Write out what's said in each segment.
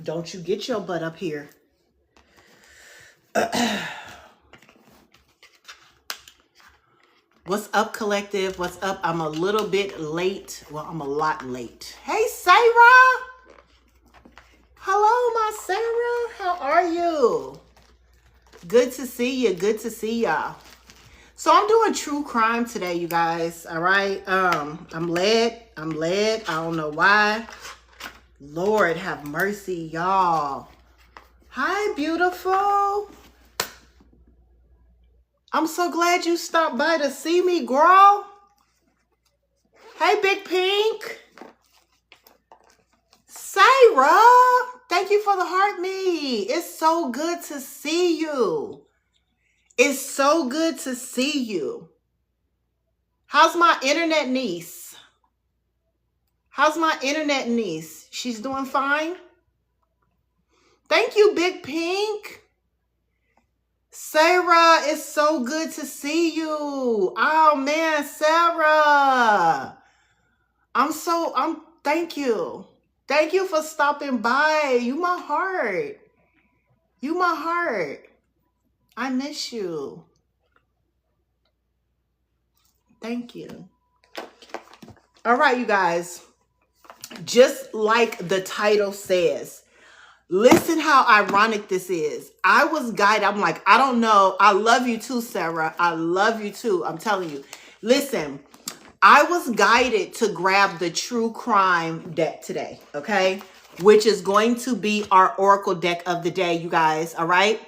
Don't you get your butt up here. What's up, collective? What's up? I'm a little bit late. Well, I'm a lot late. Hey, Sarah. Hello, my Sarah. How are you? Good to see you. Good to see y'all. So I'm doing true crime today, you guys. All right. I'm led. I don't know why. Lord have mercy, y'all. Hi, beautiful. I'm so glad you stopped by to see me, girl. Hey, Big Pink. Sarah, thank you for the heart me. It's so good to see you. It's so good to see you. How's my internet niece? How's my internet niece? She's doing fine? Thank you, Big Pink. Sarah, it's so good to see you. Oh man, Sarah. Thank you. Thank you for stopping by. You my heart. You my heart. I miss you. Thank you. All right, you guys. Just like the title says, listen how ironic this is. I was guided. I'm like, I don't know. I love you too, Sarah. I love you too. I'm telling you. Listen, I was guided to grab the true crime deck today, okay? Which is going to be our oracle deck of the day, you guys, all right?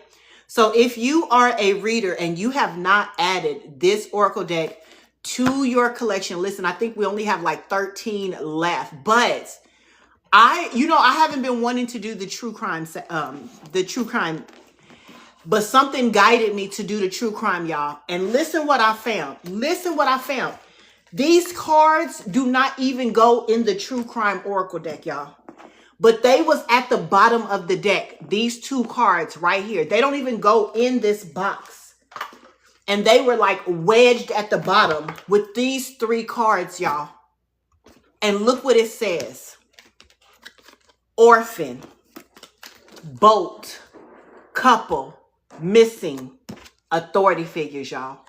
So if you are a reader and you have not added this oracle deck to your collection, listen, I think we only have like 13 left, but I haven't been wanting to do the true crime, but something guided me to do the true crime, y'all. And listen what I found. Listen what I found. These cards do not even go in the true crime oracle deck, y'all. But they was at the bottom of the deck. These two cards right here. They don't even go in this box. And they were like wedged at the bottom with these three cards, y'all. And look what it says. Orphan, boat, couple, missing, authority figures, y'all.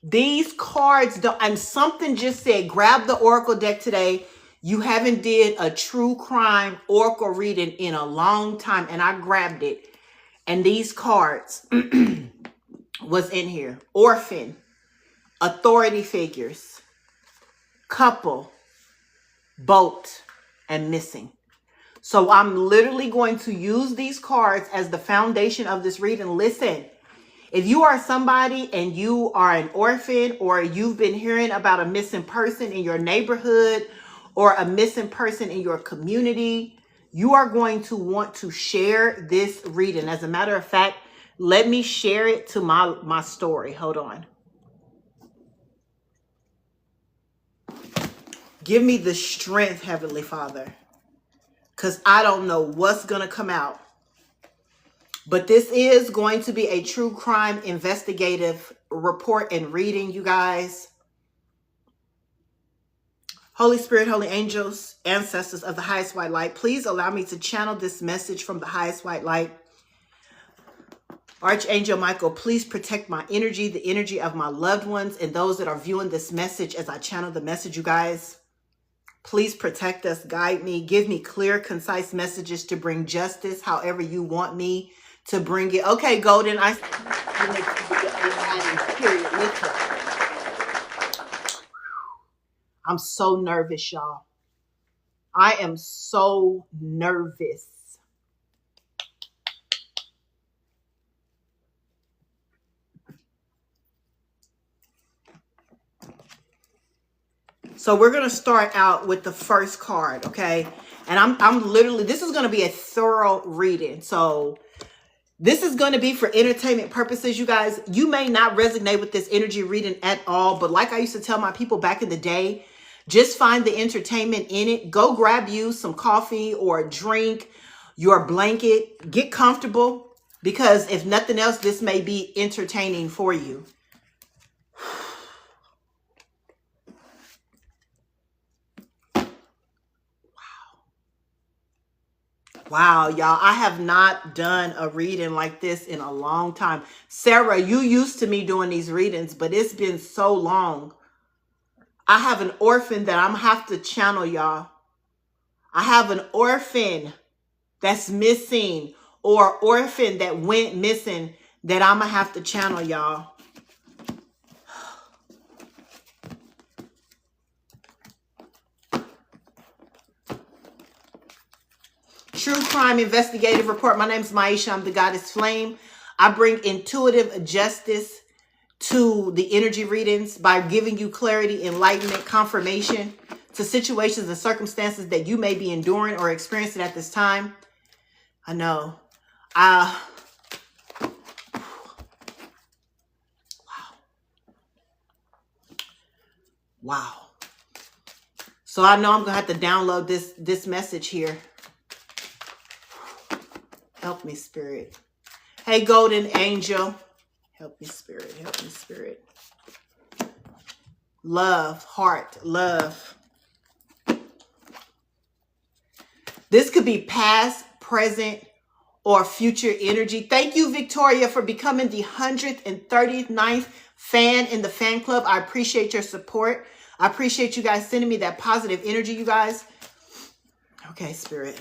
These cards don't, and something just said, grab the oracle deck today. You haven't did a true crime oracle reading in a long time. And I grabbed it. And these cards was in here. Orphan, authority figures, couple, boat, and missing. So I'm literally going to use these cards as the foundation of this reading. Listen, if you are somebody and you are an orphan, or you've been hearing about a missing person in your neighborhood or a missing person in your community, you are going to want to share this reading. As a matter of fact, let me share it to my story. Hold on. Give me the strength, Heavenly Father, because I don't know what's going to come out. But this is going to be a true crime investigative report and reading, you guys. Holy Spirit, holy angels, ancestors of the highest white light, please allow me to channel this message from the highest white light. Archangel Michael, please protect my energy, the energy of my loved ones, and those that are viewing this message as I channel the message, you guys. Please protect us, guide me, give me clear, concise messages to bring justice however you want me to bring it. Okay, Golden, I'm so nervous, y'all. I am so nervous. So we're going to start out with the first card, okay? And I'm literally, this is going to be a thorough reading. So this is going to be for entertainment purposes, you guys. You may not resonate with this energy reading at all, but like I used to tell my people back in the day, just find the entertainment in it. Go grab you some coffee or a drink, your blanket, get comfortable, because if nothing else, this may be entertaining for you. Wow, y'all, I have not done a reading like this in a long time. Sarah, you used to me doing these readings, but it's been so long. I have an orphan that I'm have to channel, y'all. I have an orphan that's missing, or orphan that went missing that I'm gonna have to channel, y'all. True Crime Investigative Report. My name is Maisha. I'm the Goddess Flame. I bring intuitive justice to the energy readings by giving you clarity, enlightenment, confirmation to situations and circumstances that you may be enduring or experiencing at this time. I know. Wow. Wow. So I know I'm going to have to download this message here. Help me, Spirit. Hey, Golden Angel. Help me, Spirit. Help me, Spirit. Love, heart, love. This could be past, present, or future energy. Thank you, Victoria, for becoming the 139th fan in the fan club. I appreciate your support. I appreciate you guys sending me that positive energy, you guys. Okay, Spirit.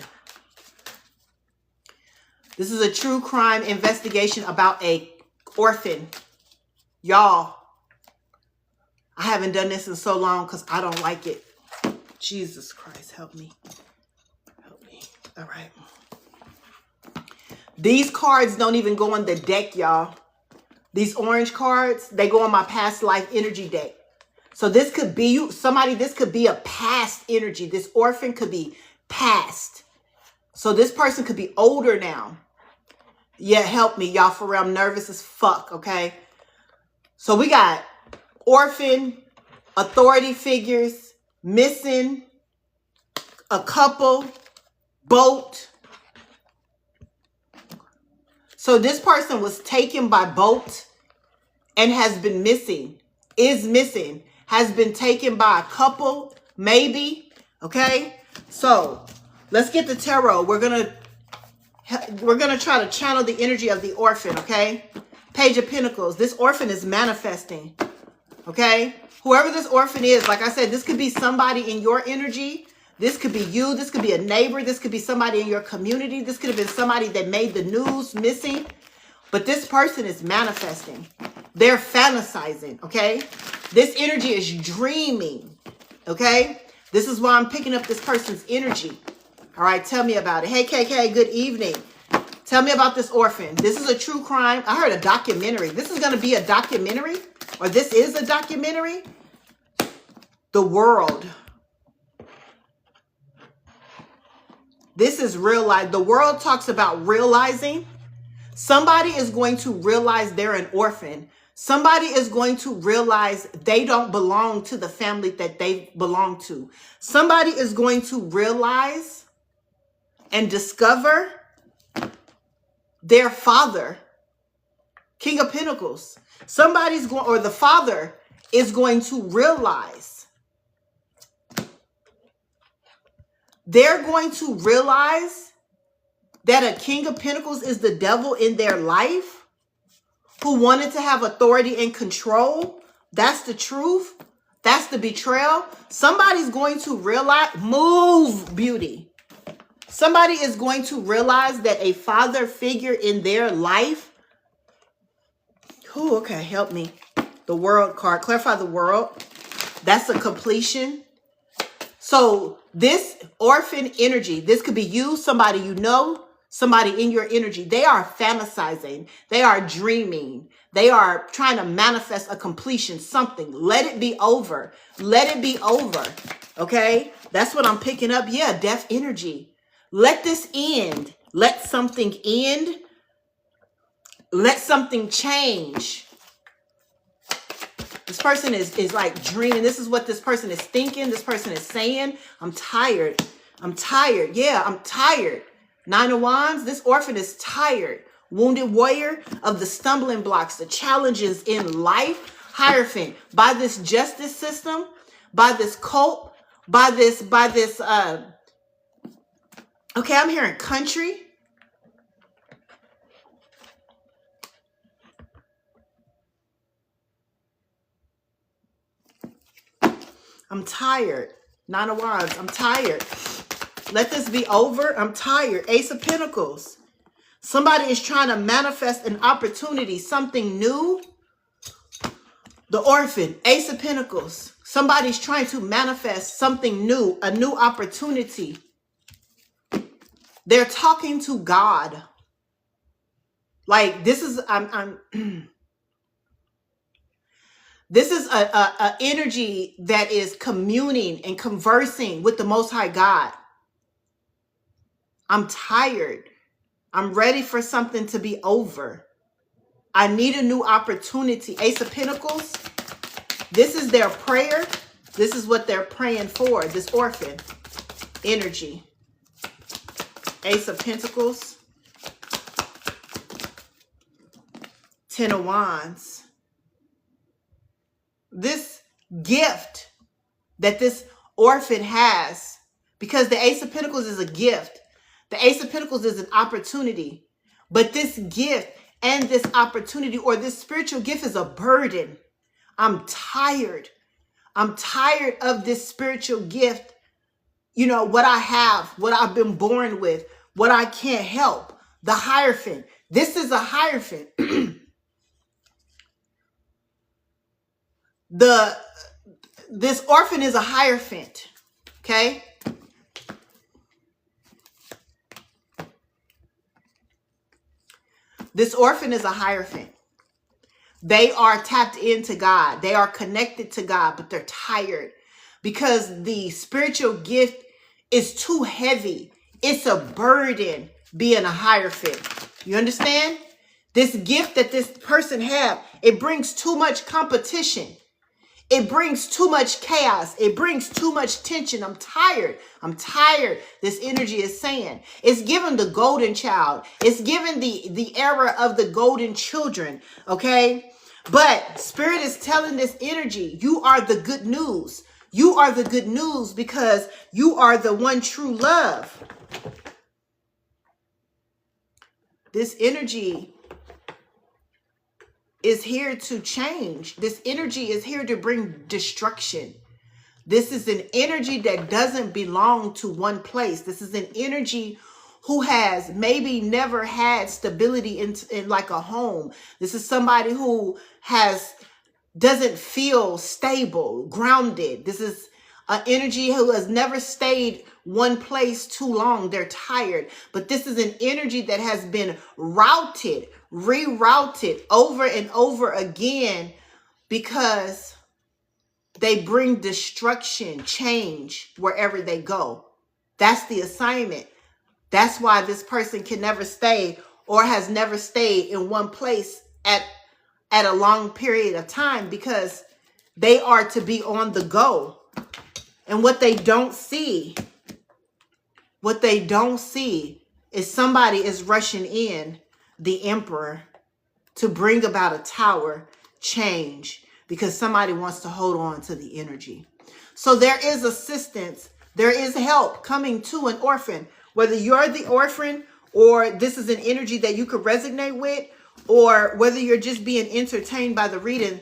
This is a true crime investigation about a orphan. Y'all, I haven't done this in so long because I don't like it. Jesus Christ, help me. Help me. All right. These cards don't even go on the deck, y'all. These orange cards, they go on my past life energy deck. So this could be you, somebody, this could be a past energy. This orphan could be past. So this person could be older now. Yeah, help me, y'all, for real. I'm nervous as fuck, okay? So we got orphan, authority figures, missing, a couple, boat. So this person was taken by boat and has been missing, is missing, has been taken by a couple, maybe, okay? So let's get the tarot. We're gonna try to channel the energy of the orphan, okay? Page of Pentacles. This orphan is manifesting, okay? Whoever this orphan is, like I said, this could be somebody in your energy. This could be you. This could be a neighbor. This could be somebody in your community. This could have been somebody that made the news missing. But this person is manifesting. They're fantasizing, okay? This energy is dreaming, okay? This is why I'm picking up this person's energy. All right, tell me about it. Hey, KK, good evening. Tell me about this orphan. This is a true crime. I heard a documentary. This is going to be a documentary, or this is a documentary. The World. This is real life. The World talks about realizing. Somebody is going to realize they're an orphan. Somebody is going to realize they don't belong to the family that they belong to. Somebody is going to realize and discover their father, King of Pentacles. Somebody's going, or the father is going to realize. They're going to realize that a King of Pentacles is the devil in their life, who wanted to have authority and control. That's the truth. That's the betrayal. Somebody's going to realize, move, beauty. Somebody is going to realize that a father figure in their life. Oh, okay, help me. The World card, clarify the World. That's a completion. So this orphan energy, this could be you, somebody you know, somebody in your energy. They are fantasizing. They are dreaming. They are trying to manifest a completion, something. Let it be over. Let it be over. Okay? That's what I'm picking up. Yeah, death energy. Let this end. Let something end. Let something change. This person is like dreaming. This is what this person is thinking. This person is saying, I'm tired. I'm tired. Yeah, I'm tired. Nine of Wands, this orphan is tired. Wounded warrior of the stumbling blocks, the challenges in life. Hierophant, by this justice system, by this cult, by this Okay, I'm hearing country. I'm tired. Nine of Wands. I'm tired. Let this be over. I'm tired. Ace of Pentacles. Somebody is trying to manifest an opportunity, something new. The Orphan, Ace of Pentacles. Somebody's trying to manifest something new, a new opportunity. They're talking to God. Like this is, this is a energy that is communing and conversing with the Most High God. I'm tired. I'm ready for something to be over. I need a new opportunity. Ace of Pentacles. This is their prayer. This is what they're praying for. This orphan energy. Ace of Pentacles. Ten of Wands. This gift that this orphan has, because the Ace of Pentacles is a gift. The Ace of Pentacles is an opportunity. But this gift and this opportunity or this spiritual gift is a burden. I'm tired. I'm tired of this spiritual gift. You know, what I have, what I've been born with, what I can't help. The Hierophant. This is a Hierophant. This orphan is a Hierophant. Okay? This orphan is a Hierophant. They are tapped into God. They are connected to God, but they're tired because the spiritual gift is too heavy. It's a burden being a Hierophant. You understand? This gift that this person have, it brings too much competition. It brings too much chaos. It brings too much tension. I'm tired. I'm tired. This energy is saying. It's given the golden child. It's given the era of the golden children. Okay? But Spirit is telling this energy, you are the good news. You are the good news because you are the one true love. This energy is here to change. This energy is here to bring destruction. This is an energy that doesn't belong to one place. This is an energy who has maybe never had stability in like a home. This is somebody who doesn't feel stable, grounded. This is an energy who has never stayed one place too long. They're tired. But this is an energy that has been rerouted over and over again because they bring destruction, change wherever they go. That's the assignment. That's why this person can never stay or has never stayed in one place at a long period of time because they are to be on the go. And what they don't see is somebody is rushing in, the Emperor, to bring about a tower change because somebody wants to hold on to the energy. So there is assistance. There is help coming to an orphan, whether you're the orphan or this is an energy that you could resonate with, or whether you're just being entertained by the reading.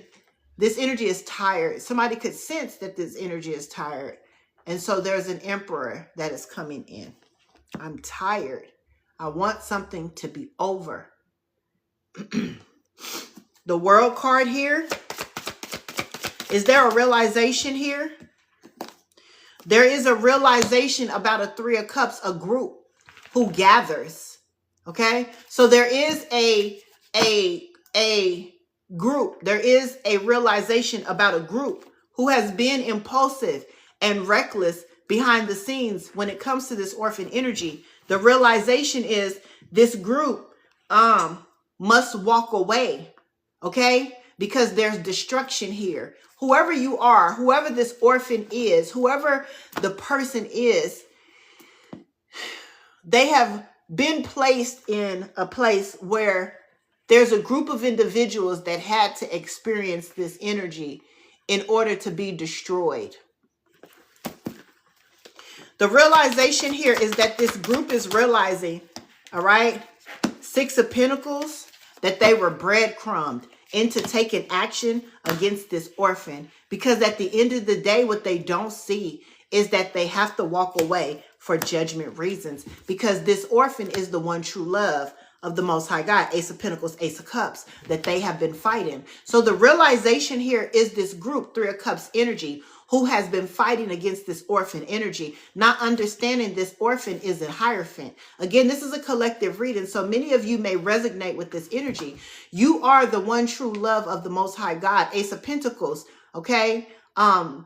This energy is tired. Somebody could sense that this energy is tired. And so there's an Emperor that is coming in. I'm tired. I want something to be over. The World card here. Is there a realization here? There is a realization about a Three of Cups, a group who gathers. Okay? So there is a group. There is a realization about a group who has been impulsive and reckless behind the scenes when it comes to this orphan energy. The realization is this group must walk away, okay? Because there's destruction here. Whoever you are, whoever this orphan is, whoever the person is, they have been placed in a place where there's a group of individuals that had to experience this energy in order to be destroyed. The realization here is that this group is realizing, all right, Six of Pentacles, that they were breadcrumbed into taking action against this orphan. Because at the end of the day, what they don't see is that they have to walk away for judgment reasons. Because this orphan is the one true love of the Most High God. Ace of Pentacles, Ace of Cups, that they have been fighting. So the realization here is this group, Three of Cups energy, who has been fighting against this orphan energy, not understanding this orphan is a Hierophant. Again, this is a collective reading, so many of you may resonate with this energy. You are the one true love of the Most High God. Ace of Pentacles, okay?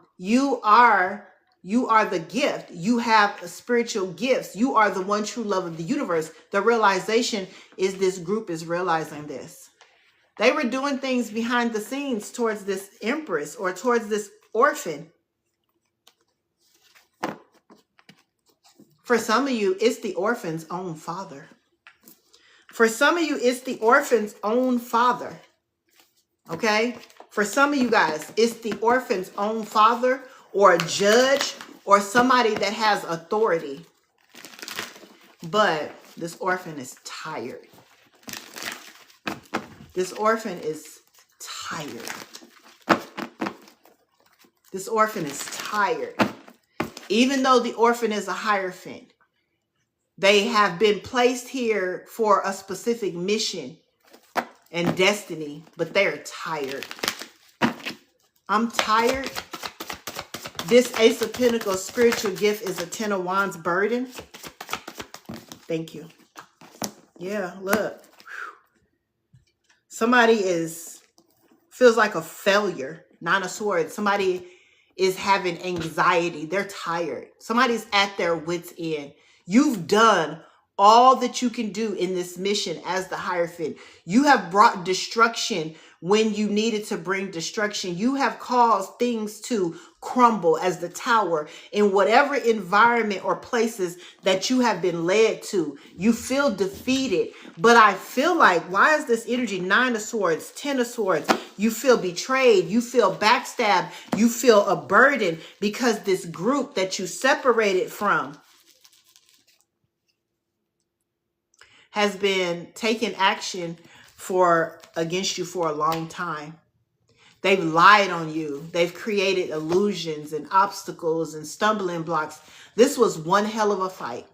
You are the gift. You have spiritual gifts. You are the one true love of the universe. The realization is this group is realizing this. They were doing things behind the scenes towards this empress or towards this orphan. For some of you, it's the orphan's own father. For some of you, it's the orphan's own father. Okay? For some of you guys, it's the orphan's own father or a judge or somebody that has authority. But this orphan is tired. This orphan is tired. This orphan is tired. Even though the orphan is a Hierophant, they have been placed here for a specific mission and destiny, but they're tired. I'm tired. This Ace of Pentacles spiritual gift is a Ten of Wands burden. Thank you. Yeah, look. Somebody feels like a failure. Nine of Swords. Somebody is having anxiety. They're tired. Somebody's at their wits' end. You've done all that you can do in this mission as the Hierophant. You have brought destruction when you needed to bring destruction. You have caused things to crumble as the tower in whatever environment or places that you have been led to. You feel defeated, but I feel like, why is this energy? Nine of Swords, Ten of Swords. You feel betrayed. You feel backstabbed. You feel a burden because this group that you separated from has been taking action against you for a long time. They've lied on you. They've created illusions and obstacles and stumbling blocks. This was one hell of a fight.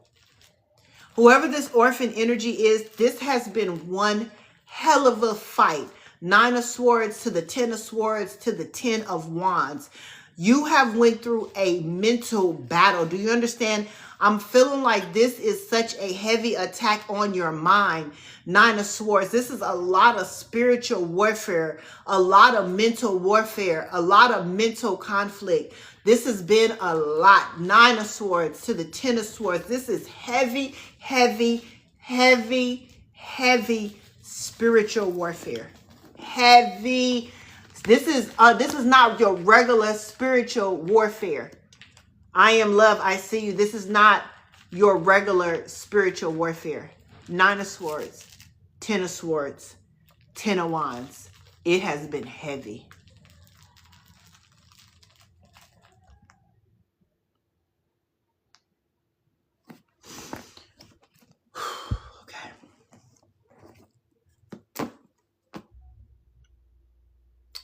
Whoever this orphan energy is, this has been one hell of a fight. Nine of Swords to the Ten of Swords to the Ten of Wands. You have went through a mental battle. Do you understand? I'm feeling like this is such a heavy attack on your mind. Nine of Swords. This is a lot of spiritual warfare, a lot of mental warfare, a lot of mental conflict. This has been a lot. Nine of Swords to the Ten of Swords. This is heavy, heavy, heavy, heavy spiritual warfare. Heavy. This is not your regular spiritual warfare. I am love. I see you. This is not your regular spiritual warfare. Nine of Swords, Ten of Swords, Ten of Wands. It has been heavy. Okay.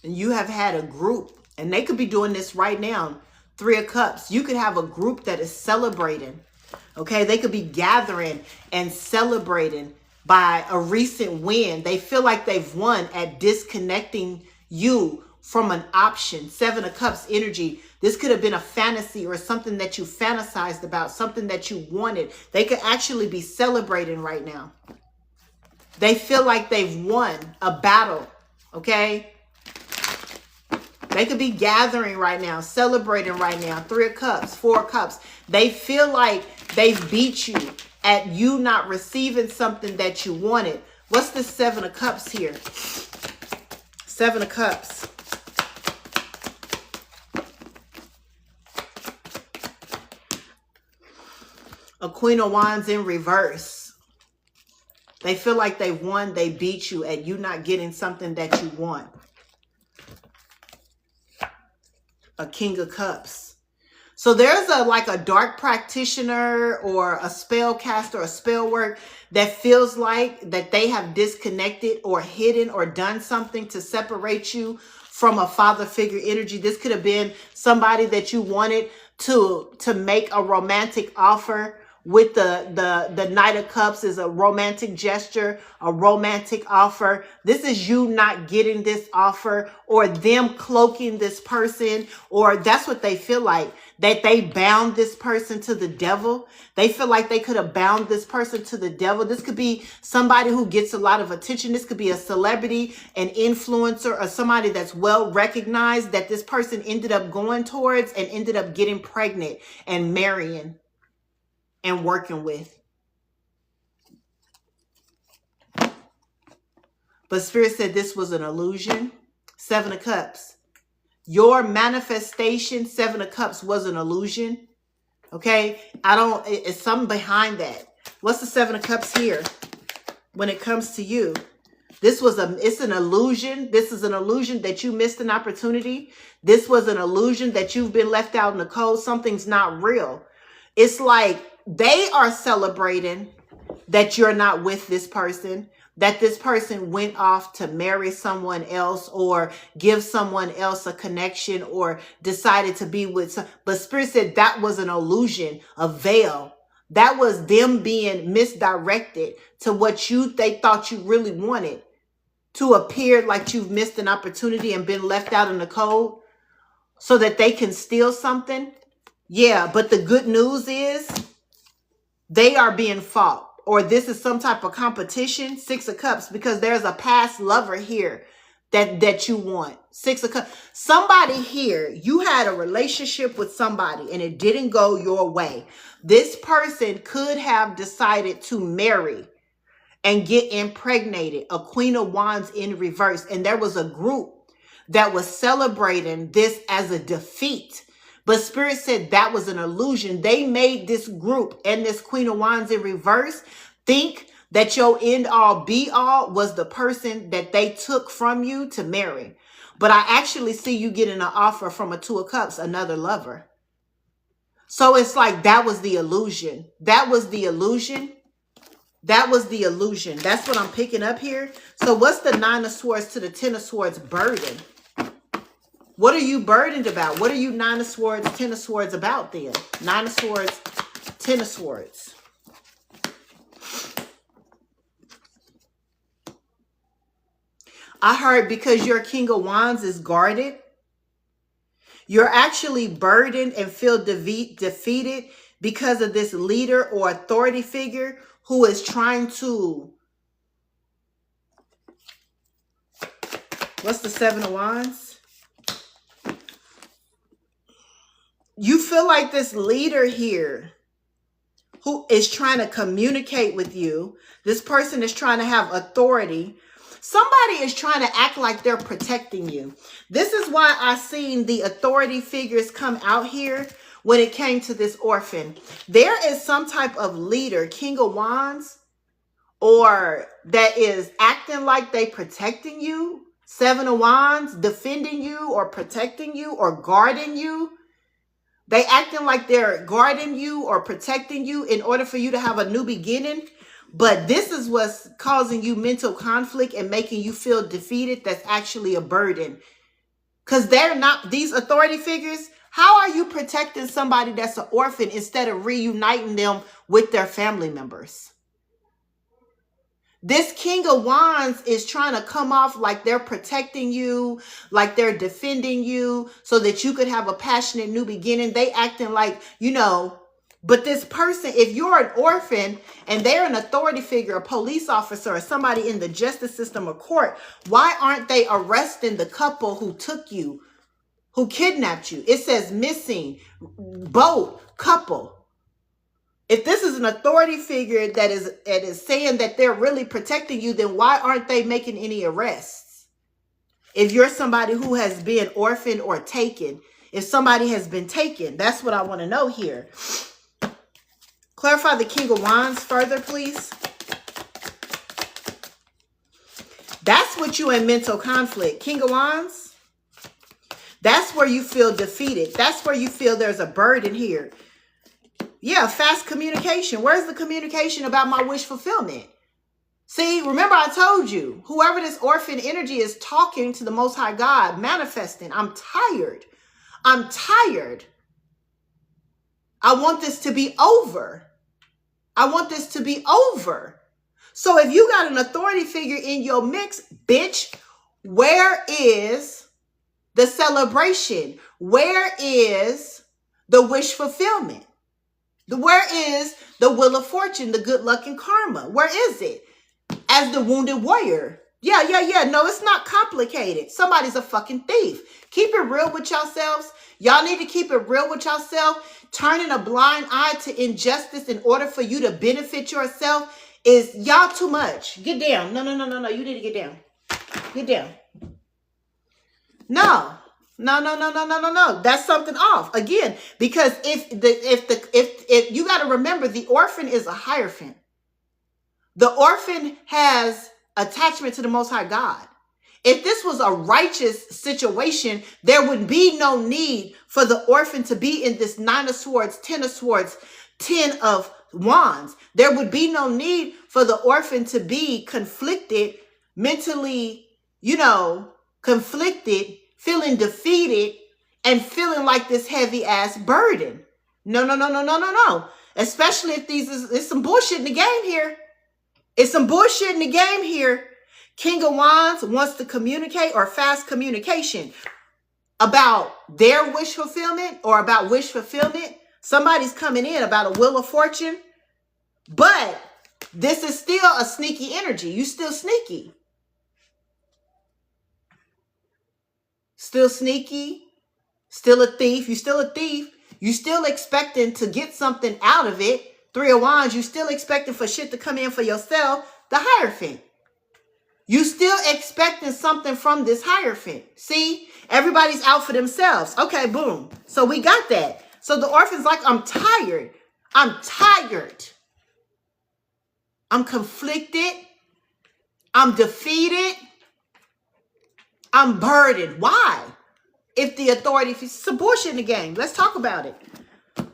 And you have had a group, and they could be doing this right now. Three of Cups. You could have a group that is celebrating. Okay, they could be gathering and celebrating by a recent win. They feel like they've won at disconnecting you from an option. Seven of Cups energy. This could have been a fantasy or something that you fantasized about, something that you wanted. They could actually be celebrating right now. They feel like they've won a battle. Okay. They could be gathering right now, celebrating right now. Three of Cups, Four of Cups. They feel like they've beat you at you not receiving something that you wanted. What's the Seven of Cups here? Seven of Cups. A Queen of Wands in reverse. They feel like they won, they beat you at you not getting something that you want. A King of Cups. So there's like a dark practitioner or a spell caster or spell work that feels like that they have disconnected or hidden or done something to separate you from a father figure energy. This could have been somebody that you wanted to make a romantic offer with. The Knight of Cups is a romantic gesture, a romantic offer. This is you not getting this offer, or them cloaking this person, or that's what they feel like, that they bound this person to the devil. They feel like they could have bound this person to the devil. This could be somebody who gets a lot of attention. This could be a celebrity, an influencer, or somebody that's well recognized that this person ended up going towards and ended up getting pregnant and marrying and working with. But Spirit said this was an illusion. 7 of Cups. Your manifestation, 7 of Cups, was an illusion. Okay? It's something behind that. What's the 7 of Cups here when it comes to you? It's an illusion. This is an illusion that you missed an opportunity. This was an illusion that you've been left out in the cold. Something's not real. It's like they are celebrating that you're not with this person, that this person went off to marry someone else or give someone else a connection or decided to be with some. But Spirit said that was an illusion, a veil. That was them being misdirected to what they thought you really wanted, to appear like you've missed an opportunity and been left out in the cold so that they can steal something. Yeah, but the good news is they are being fought, or this is some type of competition. 6 of Cups, because there's a past lover here that you want. 6 of Cups. Somebody here, you had a relationship with somebody and it didn't go your way. This person could have decided to marry and get impregnated. A Queen of Wands in reverse. And there was a group that was celebrating this as a defeat. But Spirit said that was an illusion. They made this group and this Queen of Wands in reverse think that your end all be all was the person that they took from you to marry. But I actually see you getting an offer from a 2 of Cups, another lover. So it's like that was the illusion. That was the illusion. That was the illusion. That's what I'm picking up here. So what's the 9 of Swords to the 10 of Swords burden? What are you burdened about? What are you 9 of Swords, 10 of Swords about then? 9 of Swords, 10 of Swords. I heard because your King of Wands is guarded, you're actually burdened and feel defeated because of this leader or authority figure who is trying to... What's the 7 of Wands? You feel like this leader here who is trying to communicate with you. This person is trying to have authority. Somebody is trying to act like they're protecting you. This is why I seen the authority figures come out here when it came to this orphan. There is some type of leader, King of Wands, or that is acting like they protecting you. 7 of Wands, defending you or protecting you or guarding you. They acting like they're guarding you or protecting you in order for you to have a new beginning. But this is what's causing you mental conflict and making you feel defeated. That's actually a burden. Because they're not, these authority figures, how are you protecting somebody that's an orphan instead of reuniting them with their family members? This King of Wands is trying to come off like they're protecting you, like they're defending you so that you could have a passionate new beginning. They acting like, you know, but this person, if you're an orphan and they're an authority figure, a police officer or somebody in the justice system or court, why aren't they arresting the couple who took you, who kidnapped you? It says missing, boat, couple. If this is an authority figure that is saying that they're really protecting you, then why aren't they making any arrests? If you're somebody who has been orphaned or taken, if somebody has been taken, that's what I want to know here. Clarify the King of Wands further, please. That's what you in mental conflict. King of Wands. That's where you feel defeated. That's where you feel there's a burden here. Yeah, fast communication. Where's the communication about my wish fulfillment? See, remember I told you, whoever this orphan energy is talking to the Most High God, manifesting. I'm tired. I'm tired. I want this to be over. I want this to be over. So if you got an authority figure in your mix, bitch, where is the celebration? Where is the wish fulfillment? Where is the wheel of fortune, the good luck and karma? Where is it? As the wounded warrior. Yeah. No, it's not complicated. Somebody's a fucking thief. Keep it real with yourselves. Y'all need to keep it real with yourself. Turning a blind eye to injustice in order for you to benefit yourself is y'all too much. Get down. No. You need to get down. Get down. No. That's something off. Again, because if you got to remember, the orphan is a hierophant. The orphan has attachment to the Most High God. If this was a righteous situation, there would be no need for the orphan to be in this 9 of Swords, 10 of Swords, 10 of Wands. There would be no need for the orphan to be conflicted, mentally, conflicted, feeling defeated, and feeling like this heavy ass burden. No. Especially if there's some bullshit in the game here. It's some bullshit in the game here. King of Wands wants to communicate, or fast communication, about their wish fulfillment or about wish fulfillment. Somebody's coming in about a wheel of fortune. But this is still a sneaky energy. You still sneaky. Still sneaky. Still a thief. You still a thief. You still expecting to get something out of it. 3 of Wands, you still expecting for shit to come in for yourself. The Hierophant. You still expecting something from this Hierophant. See, everybody's out for themselves. Okay, boom. So we got that. So the orphan's like, I'm tired. I'm tired. I'm conflicted. I'm defeated. I'm burdened. Why? If the authority, if it's some bullshit in the game, let's talk about it.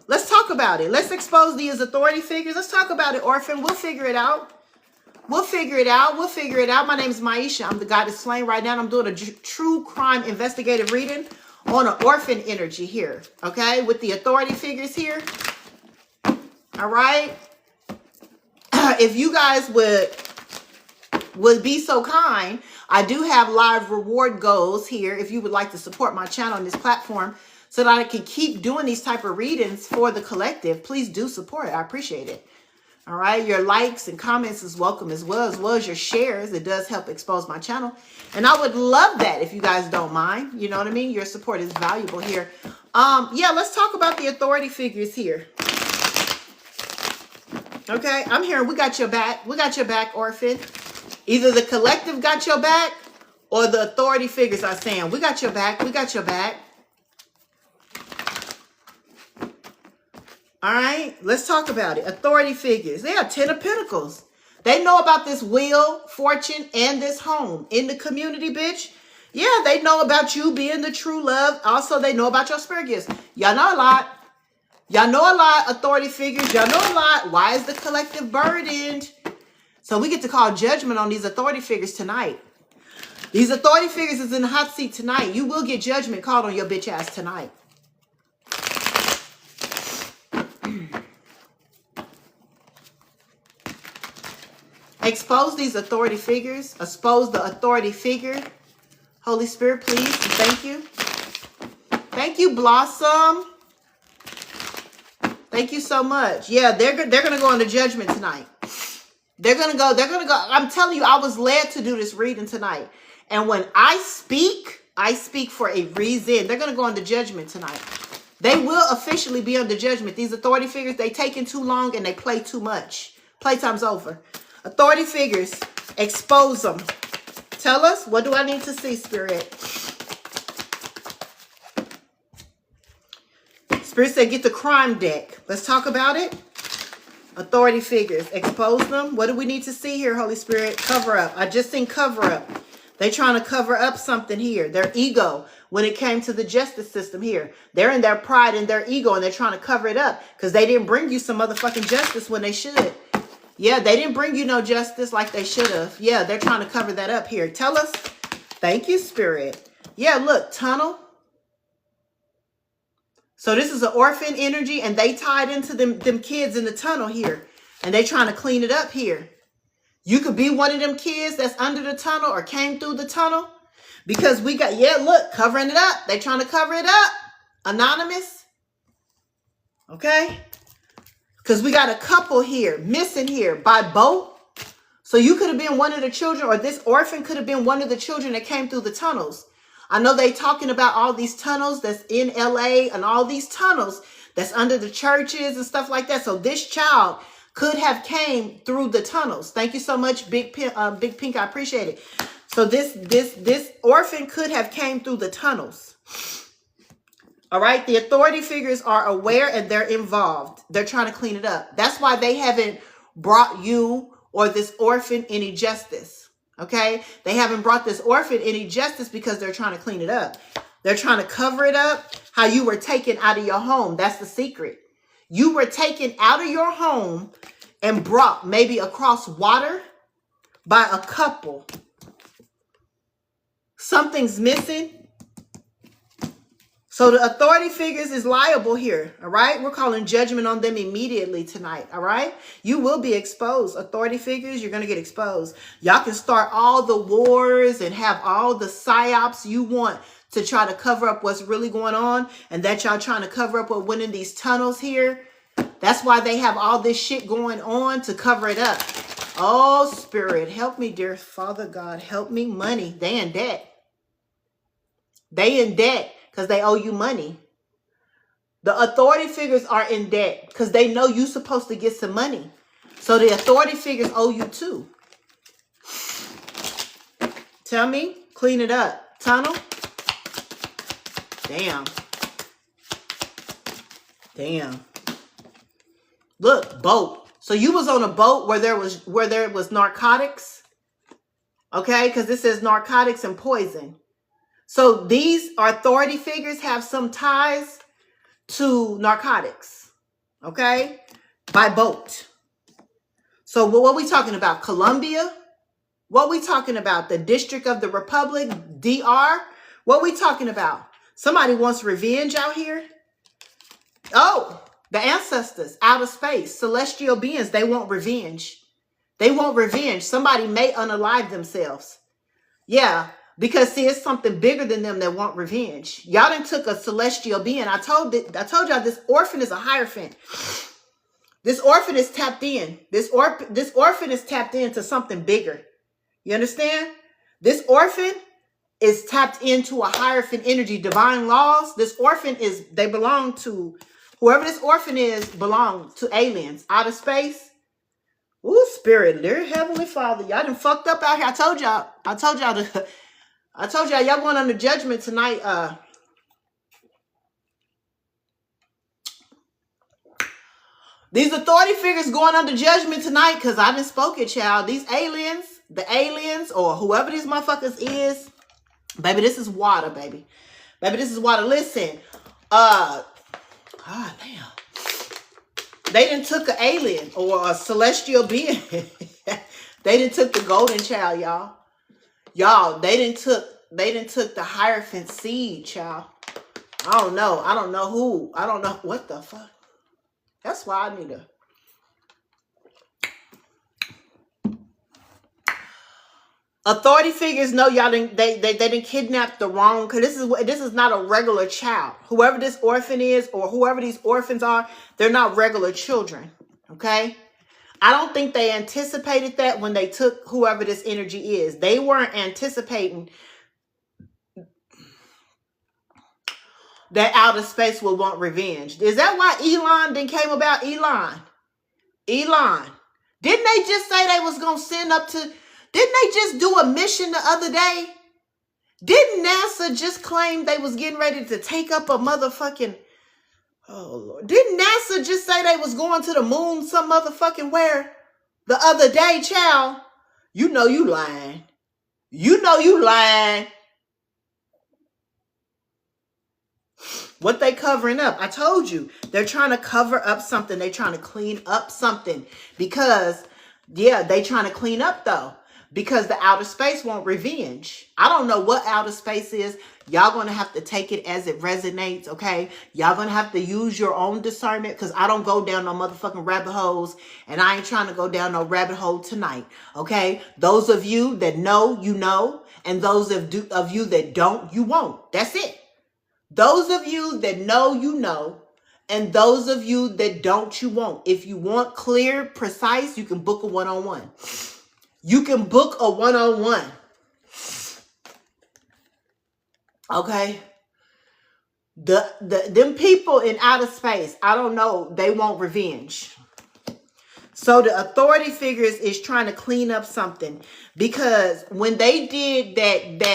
Let's talk about it. Let's expose these authority figures. Let's talk about it, orphan. We'll figure it out. We'll figure it out. We'll figure it out. My name is Maisha. I'm the goddess slain right now. I'm doing a true crime investigative reading on an orphan energy here. Okay? With the authority figures here. All right? If you guys would be so kind, I do have live reward goals here if you would like to support my channel on this platform so that I can keep doing these type of readings for the collective. Please do support it. I appreciate it. All right. Your likes and comments is welcome as well as your shares. It does help expose my channel. And I would love that if you guys don't mind. You know what I mean? Your support is valuable here. Yeah, let's talk about the authority figures here. Okay, I'm here. We got your back. We got your back, orphan. Either the collective got your back or the authority figures are saying, we got your back. We got your back. All right, let's talk about it. Authority figures. They have 10 of Pentacles. They know about this wheel, fortune, and this home in the community, bitch. Yeah, they know about you being the true love. Also, they know about your spirit gifts. Y'all know a lot. Y'all know a lot, authority figures. Y'all know a lot. Why is the collective burdened? So we get to call judgment on these authority figures tonight. These authority figures is in the hot seat tonight. You will get judgment called on your bitch ass tonight. Expose these authority figures. Expose the authority figure. Holy Spirit, please. Thank you. Thank you, Blossom. Thank you so much. Yeah, they're going to go into judgment tonight. They're going to go. I'm telling you, I was led to do this reading tonight. And when I speak for a reason. They're going to go into judgment tonight. They will officially be under judgment. These authority figures, they taking too long and they play too much. Playtime's over. Authority figures, expose them. Tell us, what do I need to see, Spirit? Spirit said, get the crime deck. Let's talk about it. Authority figures, expose them. What do we need to see here, Holy Spirit? Cover up. I just seen cover up. They trying to cover up something here. Their ego when it came to the justice system here. They're in their pride and their ego and they're trying to cover it up because they didn't bring you some motherfucking justice when they should. Yeah, they didn't bring you no justice like they should have. Yeah, they're trying to cover that up here. Tell us. Thank you, Spirit. Yeah, look, tunnel. So this is an orphan energy and they tied into them kids in the tunnel here. And they trying to clean it up here. You could be one of them kids that's under the tunnel or came through the tunnel. Because we got, yeah, look, covering it up. They trying to cover it up. Anonymous. Okay. Because we got a couple here, missing here by boat. So you could have been one of the children, or this orphan could have been one of the children that came through the tunnels. I know they talking about all these tunnels that's in LA and all these tunnels that's under the churches and stuff like that. So this child could have came through the tunnels. Thank you so much, Big Pink. I appreciate it. So this orphan could have came through the tunnels. All right. The authority figures are aware and they're involved. They're trying to clean it up. That's why they haven't brought you or this orphan any justice. Okay. They haven't brought this orphan any justice because they're trying to clean it up. They're trying to cover it up. How you were taken out of your home. That's the secret. You were taken out of your home and brought maybe across water by a couple. Something's missing. So the authority figures is liable here, all right? We're calling judgment on them immediately tonight, all right? You will be exposed. Authority figures, you're going to get exposed. Y'all can start all the wars and have all the psyops you want to try to cover up what's really going on, and that y'all trying to cover up with winning these tunnels here. That's why they have all this shit going on to cover it up. Oh, Spirit, help me, dear Father God. Help me. Money. They in debt. They in debt. Because they owe you money. The authority figures are in debt because they know you're supposed to get some money. So the authority figures owe you too. Tell me, clean it up. Tunnel. Damn. Damn. Look, boat. So you was on a boat where there was narcotics. Okay, because this says narcotics and poison. So these authority figures have some ties to narcotics, okay, by boat. So what we talking about? Colombia? What we talking about? The District of the Republic, DR? What we talking about? Somebody wants revenge out here? Oh, the ancestors, outer space, celestial beings, they want revenge. They want revenge. Somebody may unalive themselves. Yeah. Because see, it's something bigger than them that want revenge. Y'all done took a celestial being. I told y'all this orphan is a hierophant. This orphan is tapped in. This orphan is tapped into something bigger. You understand? This orphan is tapped into a hierophant energy, divine laws. This orphan they belong to, whoever this orphan is, belong to aliens, outer space. Ooh, Spirit, dear Heavenly Father, y'all done fucked up out here. I told y'all, y'all going under judgment tonight. These authority figures going under judgment tonight because I done spoke it, child. These aliens, the aliens, or whoever these motherfuckers is, baby, this is water, baby. Baby, this is water. Listen, damn. They done took an alien or a celestial being. They done took the golden child, y'all. Y'all, they didn't took the hierophant seed, child. I don't know who. I don't know what the fuck. That's why I need to. Authority figures know y'all didn't. They didn't kidnap the wrong. Because this is not a regular child. Whoever this orphan is or whoever these orphans are, they're not regular children. Okay. I don't think they anticipated that when they took whoever this energy is. They weren't anticipating that outer space will want revenge. Is that why Elon then came about? Elon. Didn't they just say they was going to send up to... Didn't they just do a mission the other day? Didn't NASA just claim they was getting ready to take up a motherfucking... Oh, Lord. Didn't NASA just say they was going to the moon some motherfucking where the other day, child? You know you lying. You know you lying. What they covering up? I told you. They're trying to cover up something. They're trying to clean up something. Because, yeah, they trying to clean up, though. Because the outer space want revenge. I don't know what outer space is. Y'all going to have to take it as it resonates, okay? Y'all going to have to use your own discernment, because I don't go down no motherfucking rabbit holes, and I ain't trying to go down no rabbit hole tonight, okay? Those of you that know, you know, and those of you that don't, you won't. That's it. Those of you that know, you know, and those of you that don't, you won't. If you want clear, precise, you can book a one-on-one. You can book a one-on-one. Okay? Them people in outer space, I don't know, they want revenge. So the authority figures is trying to clean up something, because when they did that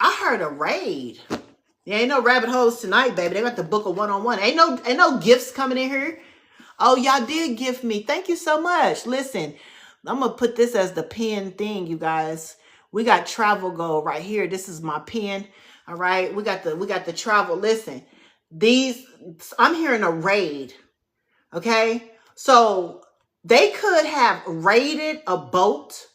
I heard a raid. There ain't no rabbit holes tonight, baby. They got the book of one-on-one. Ain't no gifts coming in here. Oh, y'all did gift me. Thank you so much. Listen, I'm gonna put this as the pen thing, you guys. We got travel goal right here. This is my pen. All right. We got the travel. Listen, I'm hearing a raid. Okay. So they could have raided a boat.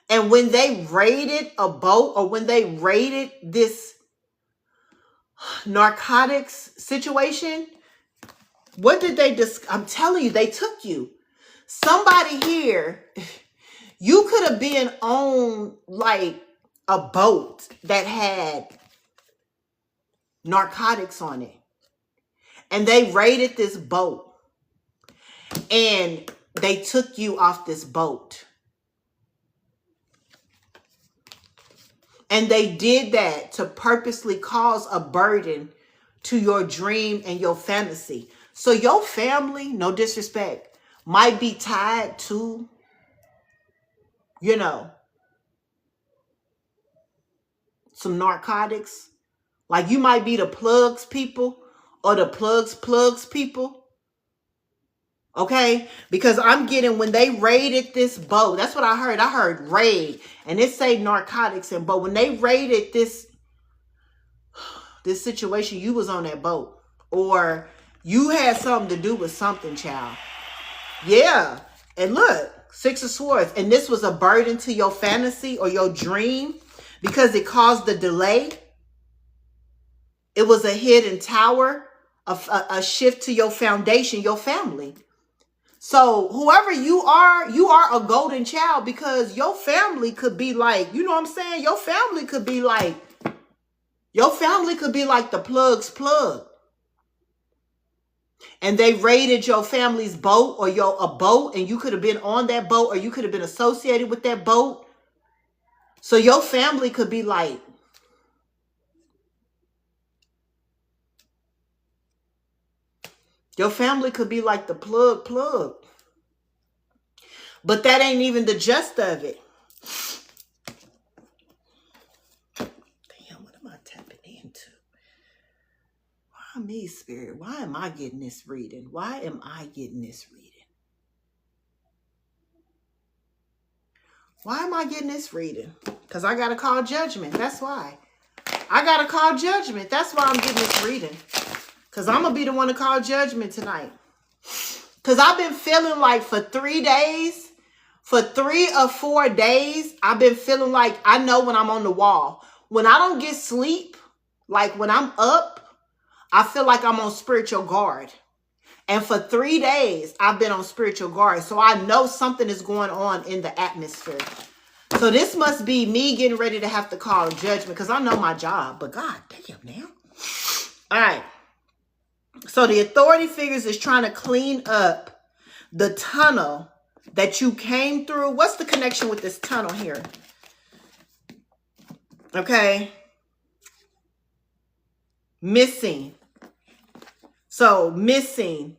And when they raided a boat, or when they raided this narcotics situation, what did they I'm telling you, they took you. Somebody here, you could have been on like a boat that had narcotics on it. And they raided this boat. And they took you off this boat. And they did that to purposely cause a burden to your dream and your fantasy. So your family, no disrespect, might be tied to, you know, some narcotics. Like you might be the plugs people or the plugs people. Okay, because I'm getting, when they raided this boat, that's what I heard. I heard raid, and it say narcotics. But when they raided this situation, you was on that boat, or you had something to do with something, child. Yeah, and look, Six of Swords, and this was a burden to your fantasy or your dream because it caused the delay. It was a hidden tower, a shift to your foundation, your family. So whoever you are a golden child, because your family could be like, you know what I'm saying? Your family could be like the plug's plug. And they raided your family's boat, or a boat, and you could have been on that boat, or you could have been associated with that boat. So your family could be like, the plug. But that ain't even the gist of it. Damn, what am I tapping into? Why me, Spirit? Why am I getting this reading? Why am I getting this reading? Why am I getting this reading? Because I got to call judgment. That's why. I got to call judgment. That's why I'm getting this reading. Because I'm going to be the one to call judgment tonight. Because I've been feeling like for 3 days, for 3 or 4 days, I've been feeling like I know when I'm on the wall. When I don't get sleep, like when I'm up, I feel like I'm on spiritual guard. And for 3 days, I've been on spiritual guard. So I know something is going on in the atmosphere. So this must be me getting ready to have to call judgment, because I know my job. But God damn now. All right. So the authority figures is trying to clean up the tunnel that you came through. What's the connection with this tunnel here? Okay. Missing. So missing.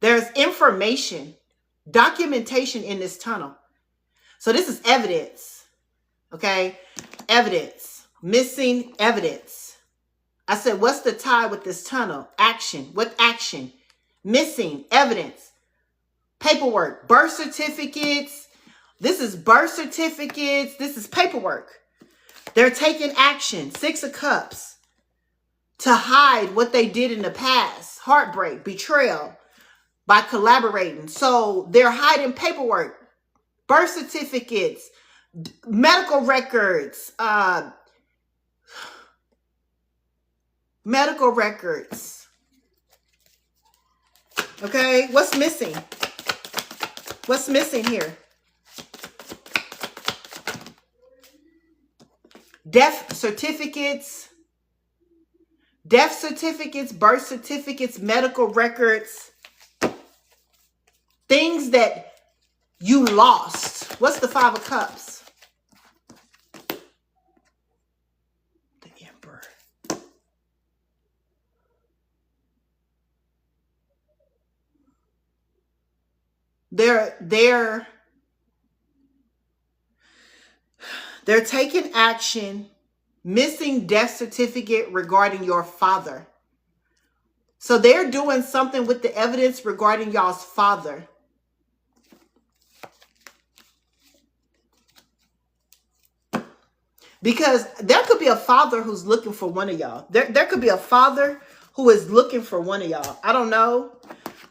There's information, documentation in this tunnel. So this is evidence. Okay. Evidence. Missing evidence. I said, what's the tie with this tunnel? Action. What action? Missing evidence. Paperwork. Birth certificates. This is birth certificates. This is paperwork. They're taking action. 6 of Cups. To hide what they did in the past. Heartbreak. Betrayal. By collaborating. So they're hiding paperwork. Birth certificates. Medical records. Medical records. Okay, what's missing? What's missing here? Death certificates, birth certificates, medical records, things that you lost. What's the 5 of Cups? The Emperor. They're taking action, missing death certificate regarding your father. So they're doing something with the evidence regarding y'all's father. Because there could be a father who's looking for one of y'all. There could be a father who is looking for one of y'all. I don't know.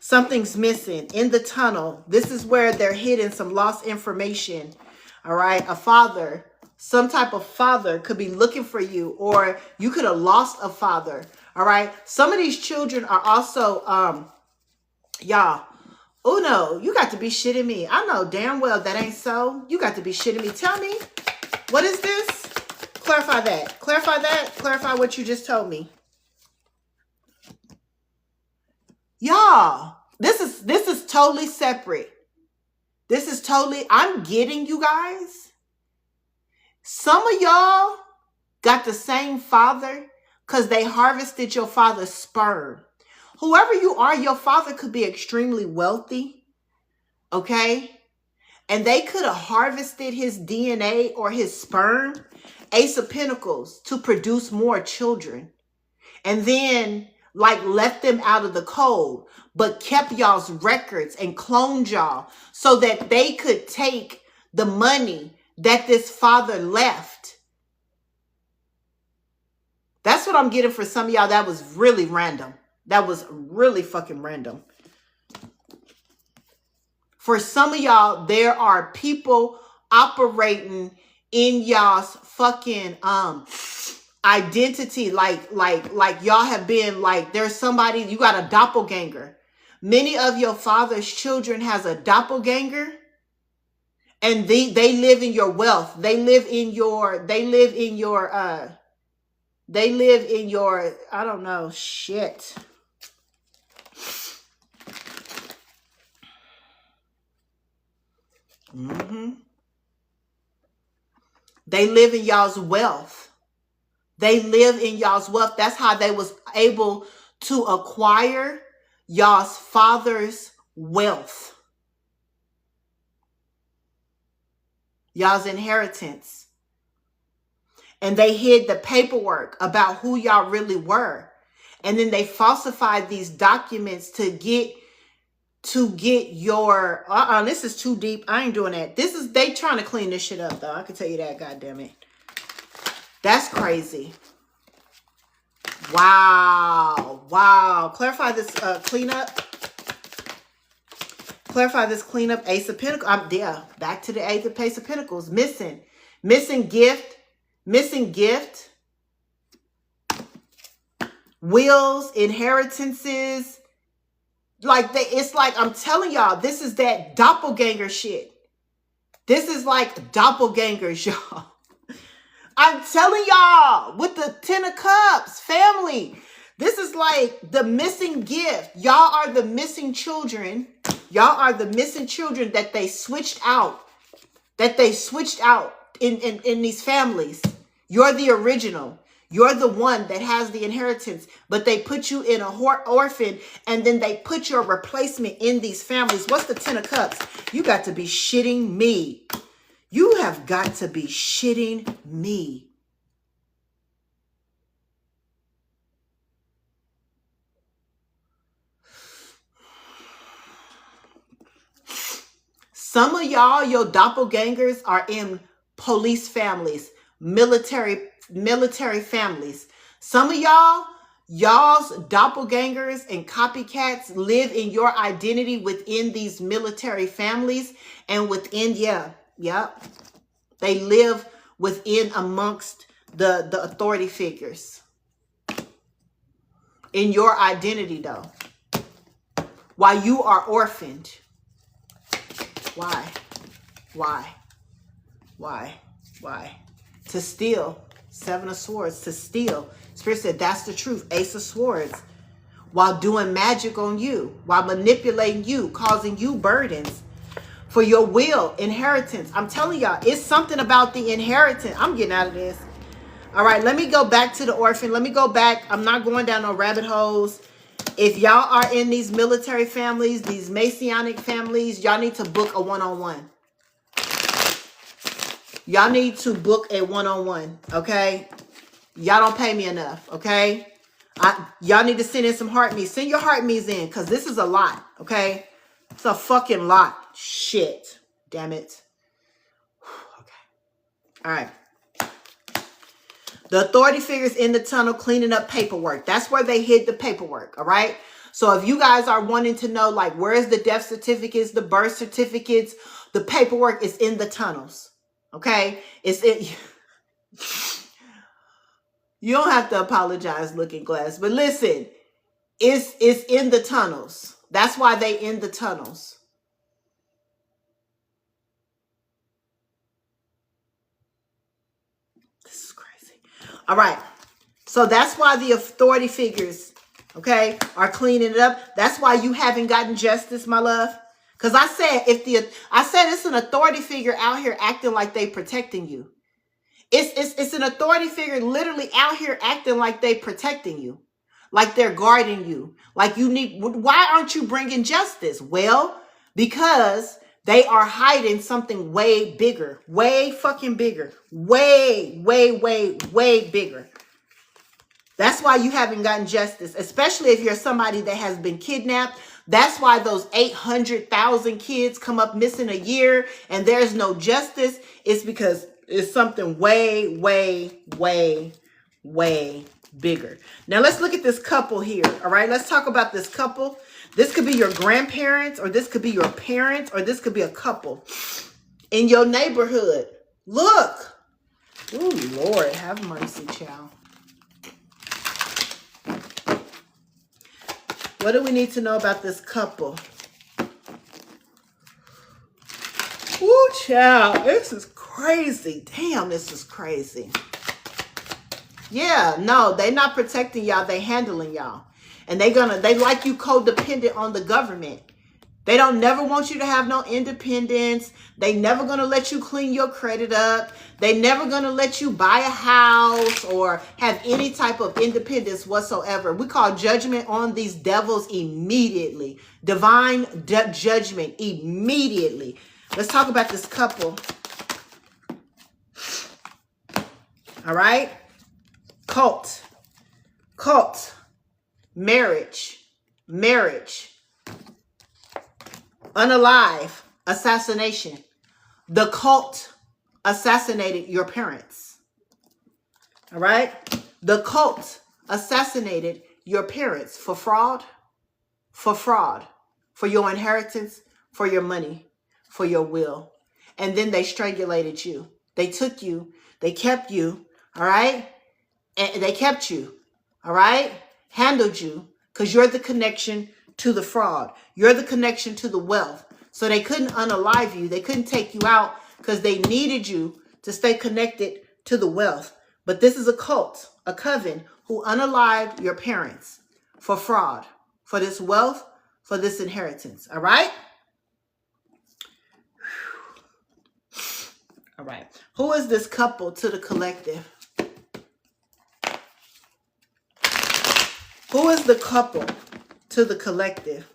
Something's missing in the tunnel. This is where they're hiding some lost information. All right. A father, some type of father could be looking for you, or you could have lost a father. All right. Some of these children are also, y'all. Oh no, you got to be shitting me. I know damn well that ain't so. You got to be shitting me. Tell me, what is this? Clarify that. Clarify that. Clarify what you just told me. Y'all, this is totally separate. This is totally, I'm getting you guys. Some of y'all got the same father because they harvested your father's sperm. Whoever you are, your father could be extremely wealthy. Okay? And they could have harvested his DNA or his sperm, Ace of Pentacles, to produce more children. And then like left them out of the cold, but kept y'all's records and cloned y'all so that they could take the money that this father left. That's what I'm getting for some of y'all. That was really random. That was really fucking random. For some of y'all, there are people operating in y'all's fucking identity, like y'all have been like, there's somebody, you got a doppelganger. Many of your father's children has a doppelganger, and they live in your wealth. They live in your I don't know, shit. They live in y'all's wealth. They live in y'all's wealth. That's how they was able to acquire y'all's father's wealth. Y'all's inheritance. And they hid the paperwork about who y'all really were. And then they falsified these documents to get your, this is too deep. I ain't doing that. They trying to clean this shit up though. I can tell you that, goddamn it. That's crazy. Wow. Wow. Clarify this cleanup. Clarify this cleanup. Ace of Pentacles. I'm there. Back to the Ace of Pentacles. Missing. Missing gift. Missing gift. Wills. Inheritances. Like it's like, I'm telling y'all, this is that doppelganger shit. This is like doppelgangers, y'all. I'm telling y'all, with the 10 of Cups, family, this is like the missing gift. Y'all are the missing children. Y'all are the missing children that they switched out. That they switched out in these families. You're the original. You're the one that has the inheritance. But they put you in a orphan, and then they put your replacement in these families. What's the 10 of Cups? You got to be shitting me. You have got to be shitting me. Some of y'all, your doppelgangers are in police families, military families. Some of y'all's doppelgangers and copycats live in your identity within these military families and within, they live within amongst the authority figures. In your identity, though. While you are orphaned. Why? To steal. 7 of Swords. To steal. Spirit said that's the truth. Ace of Swords. While doing magic on you. While manipulating you. Causing you burdens. For your will. Inheritance. I'm telling y'all. It's something about the inheritance. I'm getting out of this. All right. Let me go back to the orphan. Let me go back. I'm not going down no rabbit holes. If y'all are in these military families, these Masonic families, y'all need to book a one-on-one. Y'all need to book a one-on-one, okay? Y'all don't pay me enough, okay? Y'all need to send in some heart me's. Send your heart me's in, because this is a lot, okay? It's a fucking lot. Shit. Damn it. Okay. All right. The authority figures in the tunnel cleaning up paperwork. That's where they hid the paperwork, all right? So if you guys are wanting to know, like, where's the death certificates, the birth certificates, the paperwork is in the tunnels, okay? You don't have to apologize, Looking Glass. But listen, it's in the tunnels. That's why they in the tunnels. This is crazy. All right. So that's why the authority figures, okay, are cleaning it up. That's why you haven't gotten justice, my love. Because I said it's an authority figure out here acting like they protecting you. It's an authority figure literally out here acting like they protecting you. Like they're guarding you. Like you need, why aren't you bringing justice? Well, because they are hiding something way bigger. Way fucking bigger. Way bigger. That's why you haven't gotten justice, especially if you're somebody that has been kidnapped. That's why those 800,000 kids come up missing a year and there's no justice. It's because it's something way bigger. Now let's look at this couple here. All right, let's talk about this couple. This could be your grandparents, or this could be your parents, or this could be a couple in your neighborhood. Look. Oh, Lord, have mercy, child. What do we need to know about this couple? Ooh, child, this is crazy. Damn, this is crazy. Yeah, no, they not protecting y'all. They handling y'all. And they like you codependent on the government. They don't never want you to have no independence. They never going to let you clean your credit up. They never going to let you buy a house or have any type of independence whatsoever. We call judgment on these devils immediately. Divine judgment immediately. Let's talk about this couple. All right. Cult. Marriage. Unalive. Assassination. The cult assassinated your parents. All right. The cult assassinated your parents for fraud. For your inheritance. For your money. For your will. And then they strangulated you. They took you. They kept you. All right. And they kept you. All right. Handled you. Because you're the connection to the fraud. You're the connection to the wealth. So they couldn't unalive you. They couldn't take you out because they needed you to stay connected to the wealth. But this is a cult, a coven who unalived your parents for fraud, for this wealth, for this inheritance. All right? All right. Who is this couple to the collective? Who is the couple to the collective?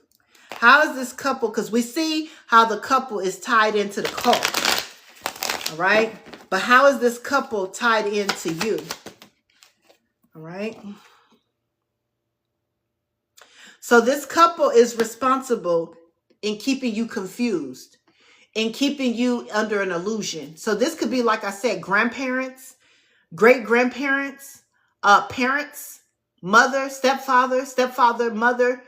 How is this couple? Because we see how the couple is tied into the cult. All right. But how is this couple tied into you? All right. So this couple is responsible in keeping you confused, in keeping you under an illusion. So this could be, like I said, grandparents, great-grandparents, parents, mother, stepfather, mother.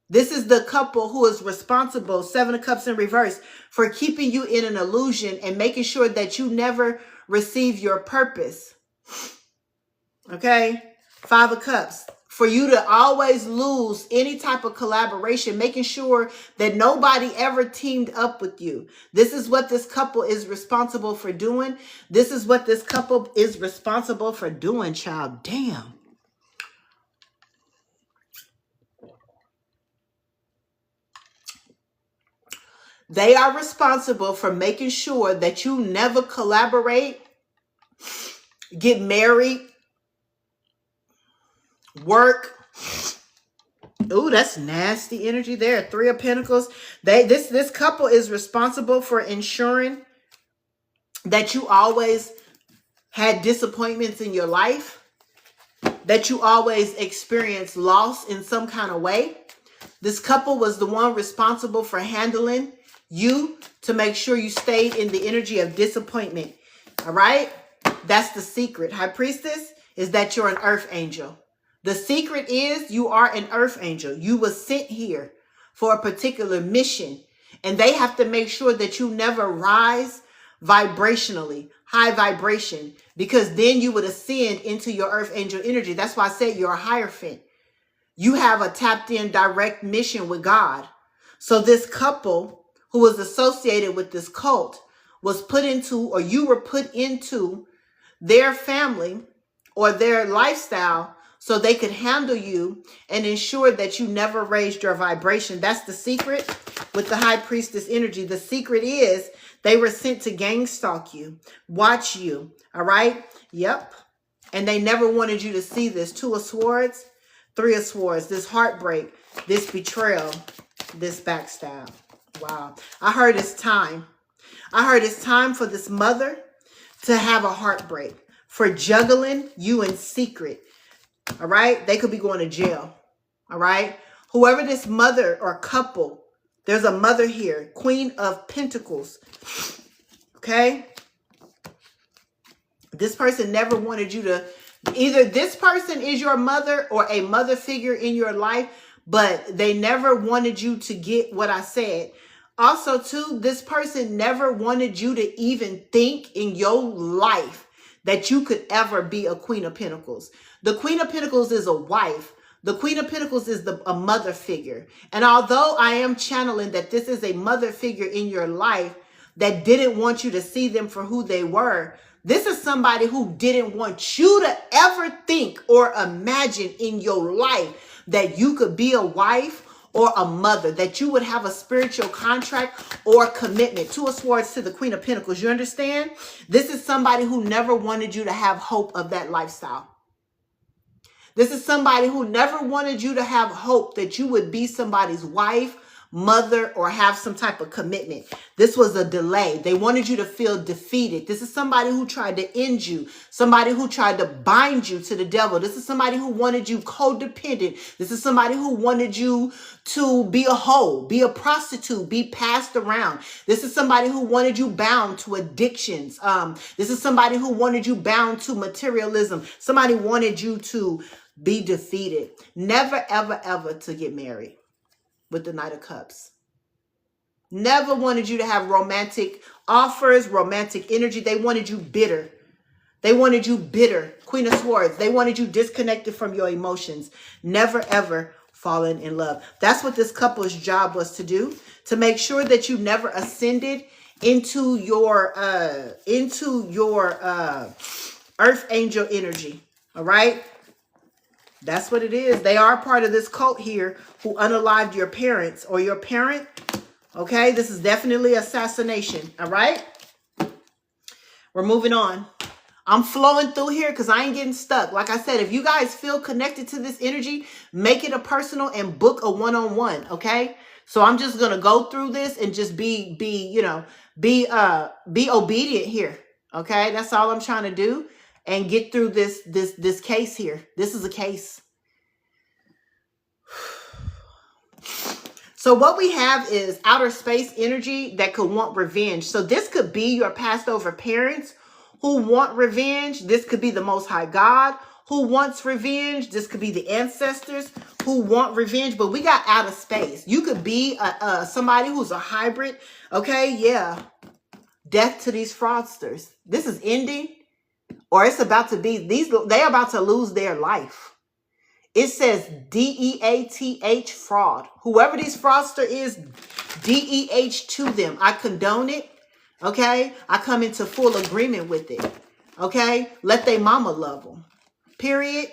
This is the couple who is responsible, Seven of Cups in reverse, for keeping you in an illusion and making sure that you never receive your purpose. Okay? Five of Cups. For you to always lose any type of collaboration, making sure that nobody ever teamed up with you. This is what this couple is responsible for doing. This is what this couple is responsible for doing, child. Damn. They are responsible for making sure that you never collaborate, get married, work. Ooh, that's nasty energy there. Three of Pentacles. This couple is responsible for ensuring that you always had disappointments in your life, that you always experienced loss in some kind of way. This couple was the one responsible for handling you to make sure you stayed in the energy of disappointment. All right? That's the secret. High Priestess, is that you're an earth angel. The secret is you are an earth angel. You were sent here for a particular mission. And they have to make sure that you never rise vibrationally, high vibration, because then you would ascend into your earth angel energy. That's why I said you're a Hierophant. You have a tapped in direct mission with God. So this couple who was associated with this cult was put into, or you were put into their family or their lifestyle so they could handle you and ensure that you never raised your vibration. That's the secret with the High Priestess energy. The secret is they were sent to gang stalk you, watch you. All right? Yep. And they never wanted you to see this. Two of Swords, Three of Swords, this heartbreak, this betrayal, this backstab. Wow. I heard it's time. I heard it's time for this mother to have a heartbreak for juggling you in secret. All right? They could be going to jail. All right? Whoever this mother or couple, there's a mother here, Queen of Pentacles. Okay? This person never wanted you to, either this person is your mother or a mother figure in your life, but they never wanted you to get what I said. Also, too, this person never wanted you to even think in your life that you could ever be a Queen of Pentacles. The Queen of Pentacles is a wife. The Queen of Pentacles is a mother figure. And although I am channeling that this is a mother figure in your life that didn't want you to see them for who they were, this is somebody who didn't want you to ever think or imagine in your life that you could be a wife or a mother, that you would have a spiritual contract or commitment. Two of Swords to the Queen of Pentacles. You understand? This is somebody who never wanted you to have hope of that lifestyle. This is somebody who never wanted you to have hope that you would be somebody's wife, mother, or have some type of commitment. This was a delay. They wanted you to feel defeated. This is somebody who tried to end you. Somebody who tried to bind you to the devil. This is somebody who wanted you codependent. This is somebody who wanted you to be a hoe, be a prostitute, be passed around. This is somebody who wanted you bound to addictions. This is somebody who wanted you bound to materialism. Somebody wanted you to be defeated. Never, ever, ever to get married. With the Knight of Cups. Never wanted you to have romantic offers, romantic energy. They wanted you bitter. They wanted you bitter. Queen of Swords. They wanted you disconnected from your emotions. Never, ever fallen in love. That's what this couple's job was to do. To make sure that you never ascended into your earth angel energy. All right? That's what it is. They are part of this cult here who unalived your parents or your parent. Okay, this is definitely assassination. All right, we're moving on. I'm flowing through here because I ain't getting stuck. Like I said, if you guys feel connected to this energy, make it a personal and book a one-on-one. Okay, so I'm just gonna go through this and just be obedient here. Okay, that's all I'm trying to do. And get through this case here. This is a case. So what we have is outer space energy that could want revenge. So this could be your passed over parents who want revenge. This could be the Most High God who wants revenge. This could be the ancestors who want revenge. But we got outer space. You could be somebody who's a hybrid. Okay, yeah. Death to these fraudsters. This is ending, or it's about to be. They're about to lose their life. It says DEATH, fraud. Whoever this fraudster is, DEH to them. I condone it. Okay. I come into full agreement with it. Okay. Let their mama love them. Period.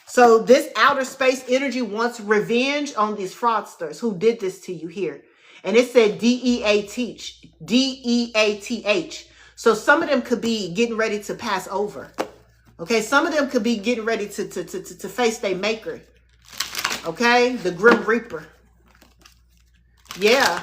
So this outer space energy wants revenge on these fraudsters who did this to you here. And it said DEATH. DEATH. So some of them could be getting ready to pass over. Okay, some of them could be getting ready to face their maker. Okay, the Grim Reaper. Yeah,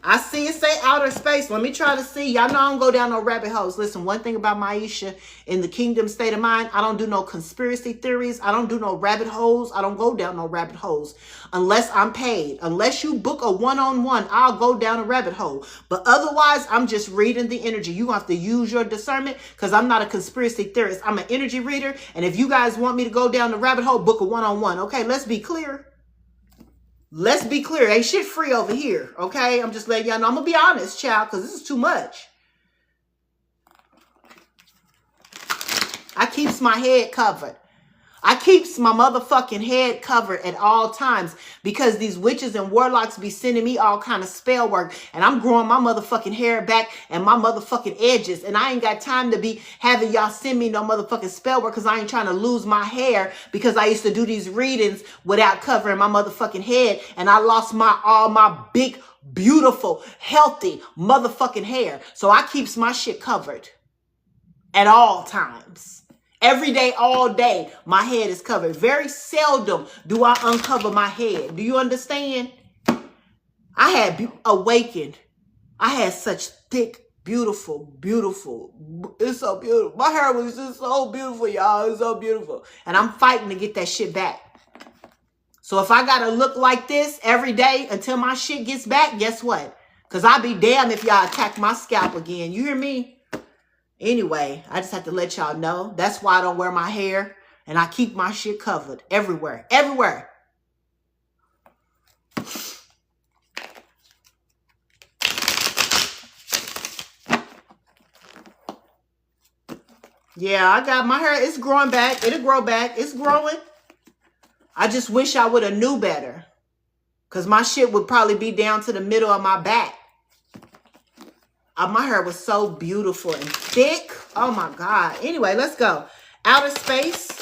I see it say outer space. Let me try to see. Y'all know I don't go down no rabbit holes. Listen, one thing about Maisha in the kingdom state of mind, I don't do no conspiracy theories. I don't do no rabbit holes. I don't go down no rabbit holes unless I'm paid. Unless you book a one-on-one, I'll go down a rabbit hole. But otherwise, I'm just reading the energy. You have to use your discernment because I'm not a conspiracy theorist. I'm an energy reader. And if you guys want me to go down the rabbit hole, book a one-on-one. Okay, let's be clear. Let's be clear. Ain't shit free over here. Okay, I'm just letting y'all know. I'm going to be honest, child, because this is too much. I keeps my head covered. I keeps my motherfucking head covered at all times because these witches and warlocks be sending me all kind of spell work and I'm growing my motherfucking hair back and my motherfucking edges and I ain't got time to be having y'all send me no motherfucking spell work because I ain't trying to lose my hair because I used to do these readings without covering my motherfucking head and I lost all my big, beautiful, healthy motherfucking hair. So I keeps my shit covered at all times. Every day, all day, my head is covered. Very seldom do I uncover my head. Do you understand? I had awakened. I had such thick, beautiful. It's so beautiful. My hair was just so beautiful, y'all. It's so beautiful. And I'm fighting to get that shit back. So if I got to look like this every day until my shit gets back, guess what? Because I'll be damned if y'all attack my scalp again. You hear me? Anyway, I just have to let y'all know. That's why I don't wear my hair. And I keep my shit covered everywhere. Everywhere. Yeah, I got my hair. It's growing back. It'll grow back. It's growing. I just wish I would have knew better. Because my shit would probably be down to the middle of my back. My hair was so beautiful and thick. Oh my God. Anyway, let's go. Outer space,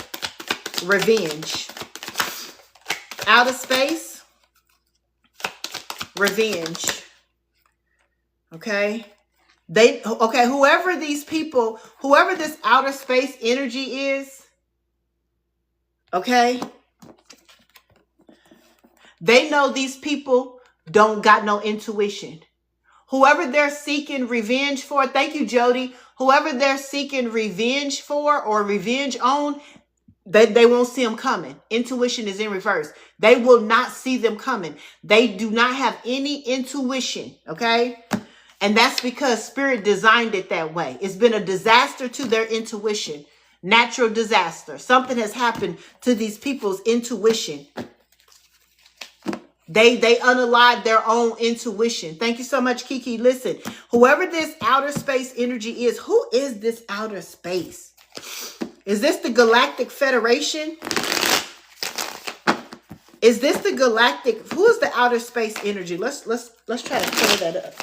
revenge. Outer space, revenge. Okay. Whoever these people, whoever this outer space energy is, okay, they know these people don't got no intuition. Whoever they're seeking revenge for, thank you, Jody. Whoever they're seeking revenge for or revenge on, they won't see them coming. Intuition is in reverse. They will not see them coming. They do not have any intuition, okay? And that's because Spirit designed it that way. It's been a disaster to their intuition. Natural disaster. Something has happened to these people's intuition. They unalive their own intuition. Thank you so much, Kiki. Listen, whoever this outer space energy is, who is this outer space? Is this the Galactic Federation? Is this the Galactic? Who is the outer space energy? Let's try to clear that up.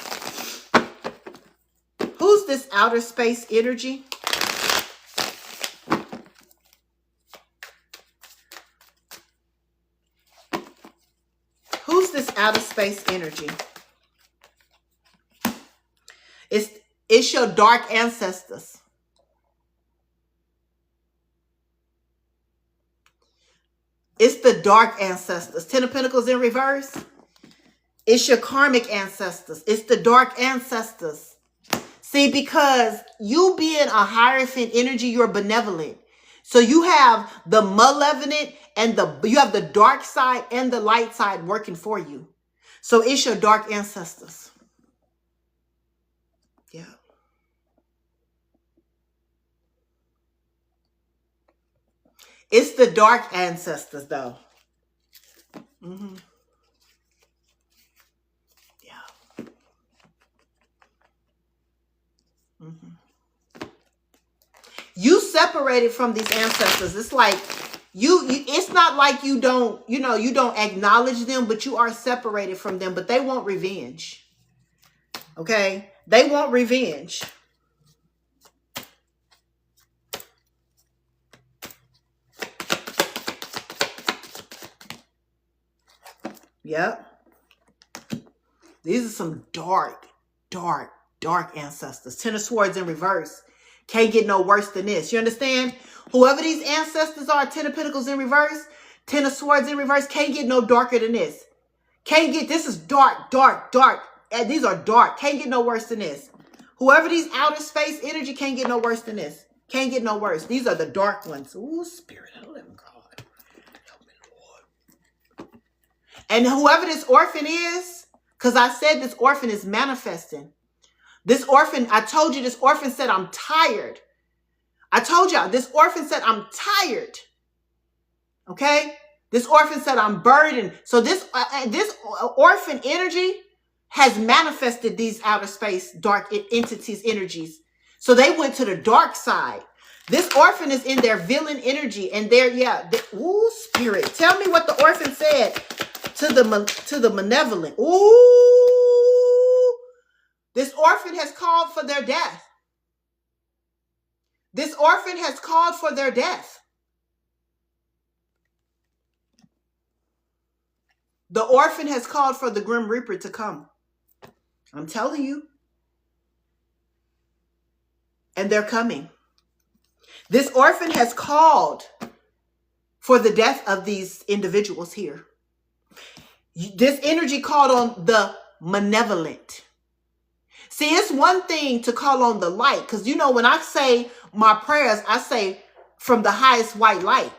Who's this outer space energy? Who's this outer space energy? It's your dark ancestors. It's the dark ancestors. Ten of Pentacles in reverse. It's your karmic ancestors. It's the dark ancestors. See, because you being a Hierophant energy, you're benevolent. So you have the malevolent and you have the dark side and the light side working for you. So it's your dark ancestors. Yeah. It's the dark ancestors, though. Mm-hmm. Yeah. Mm-hmm. You separated from these ancestors. It's like it's not like you don't, you don't acknowledge them, but you are separated from them, but they want revenge. Okay? They want revenge. Yep. These are some dark, dark, dark ancestors. Ten of Swords in reverse. Can't get no worse than this. You understand? Whoever these ancestors are, Ten of Pentacles in reverse, Ten of Swords in reverse, can't get no darker than this. Can't get, this is dark, dark, dark. And these are dark. Can't get no worse than this. Whoever these outer space energy, can't get no worse than this. Can't get no worse. These are the dark ones. Ooh, Spirit of the living God. Help me, Lord. And whoever this orphan is, because I said this orphan is manifesting. This orphan, I told you this orphan said, I'm tired. I told y'all, this orphan said, I'm tired. Okay? This orphan said, I'm burdened. So this orphan energy has manifested these outer space dark entities, energies. So they went to the dark side. This orphan is in their villain energy, and they're, ooh, Spirit. Tell me what the orphan said to the malevolent. Ooh, this orphan has called for their death. This orphan has called for their death. The orphan has called for the Grim Reaper to come. I'm telling you. And they're coming. This orphan has called for the death of these individuals here. This energy called on the malevolent. See, it's one thing to call on the light. Because, when I say my prayers, I say from the highest white light.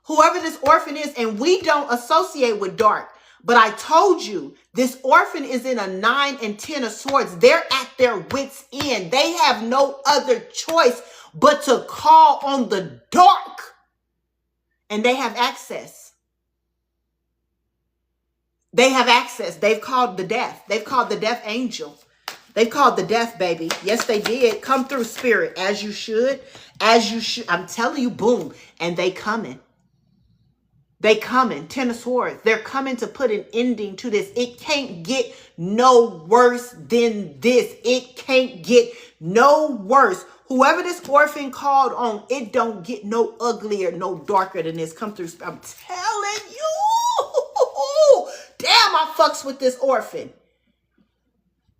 Whoever this orphan is, and we don't associate with dark. But I told you, this orphan is in a 9 and 10 of Swords. They're at their wits' end. They have no other choice but to call on the dark. And they have access. They have access. They've called the death. They've called the death angel. They've called the death, baby. Yes, they did. Come through, Spirit, as you should. As you should. I'm telling you, boom. And they coming. They coming. Ten of Swords. They're coming to put an ending to this. It can't get no worse than this. It can't get no worse. Whoever this orphan called on, it don't get no uglier, no darker than this. Come through. I'm telling you. Damn, I fucks with this orphan.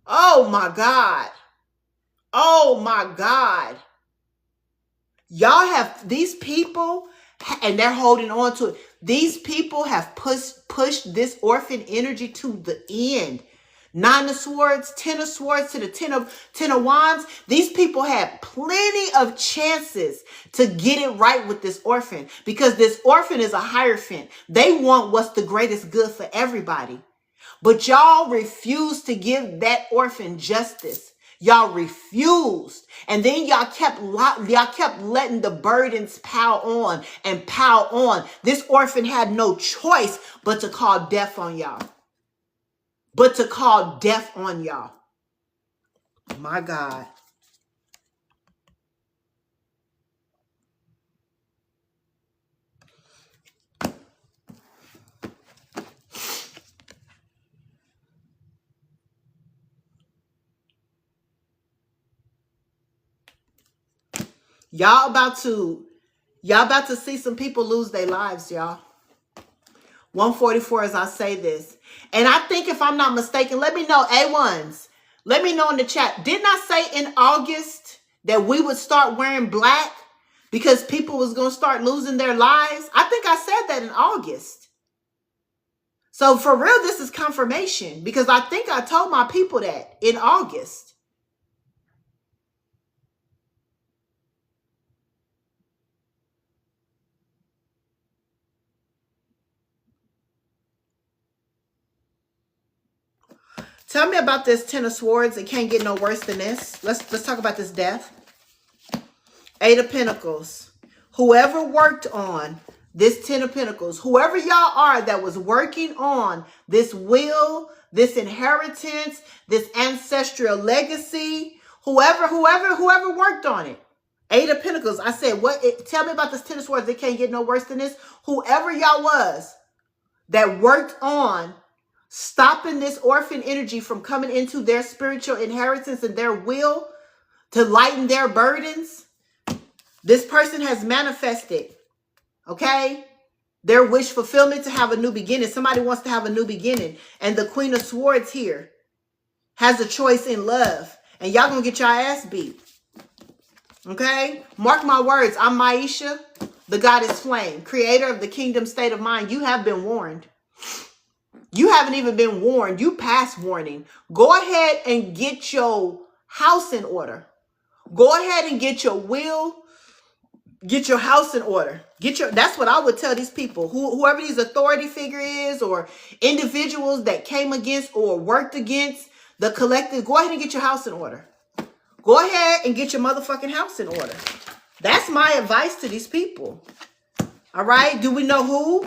Oh, my God. Oh, my God. Y'all have these people, and they're holding on to it. These people have pushed this orphan energy to the end. 9 of Swords, 10 of Swords to the 10 of Wands. These people had plenty of chances to get it right with this orphan, because this orphan is a hierophant. They want what's the greatest good for everybody. But y'all refused to give that orphan justice. Y'all refused. And then y'all kept letting the burdens pile on and pile on. This orphan had no choice but to call death on y'all. But to call death on y'all. My God. Y'all about to see some people lose their lives, y'all. 144 as I say this. And I think, if I'm not mistaken, let me know, A1s. Let me know in the chat. Didn't I say in August that we would start wearing black because people was going to start losing their lives? I think I said that in August. So for real, this is confirmation, because I think I told my people that in August. Tell me about this Ten of Swords. It can't get no worse than this. Let's talk about this death. Eight of Pentacles. Whoever worked on this Ten of Pentacles, whoever y'all are that was working on this will, this inheritance, this ancestral legacy, whoever worked on it. Eight of Pentacles. I said, tell me about this Ten of Swords. It can't get no worse than this. Whoever y'all was that worked on stopping this orphan energy from coming into their spiritual inheritance and their will to lighten their burdens, this person has manifested, okay, their wish fulfillment to have a new beginning. Somebody wants to have a new beginning. And the Queen of Swords here has a choice in love. And y'all gonna get your ass beat. Okay? Mark my words. I'm Maisha, the goddess Flame, creator of the Kingdom State of Mind. You have been warned. You haven't even been warned. You passed warning. Go ahead and get your house in order. Go ahead and get your will. Get your house in order. That's what I would tell these people. Whoever these authority figure is, or individuals that came against or worked against the collective, go ahead and get your house in order. Go ahead and get your motherfucking house in order. That's my advice to these people. All right? Do we know who?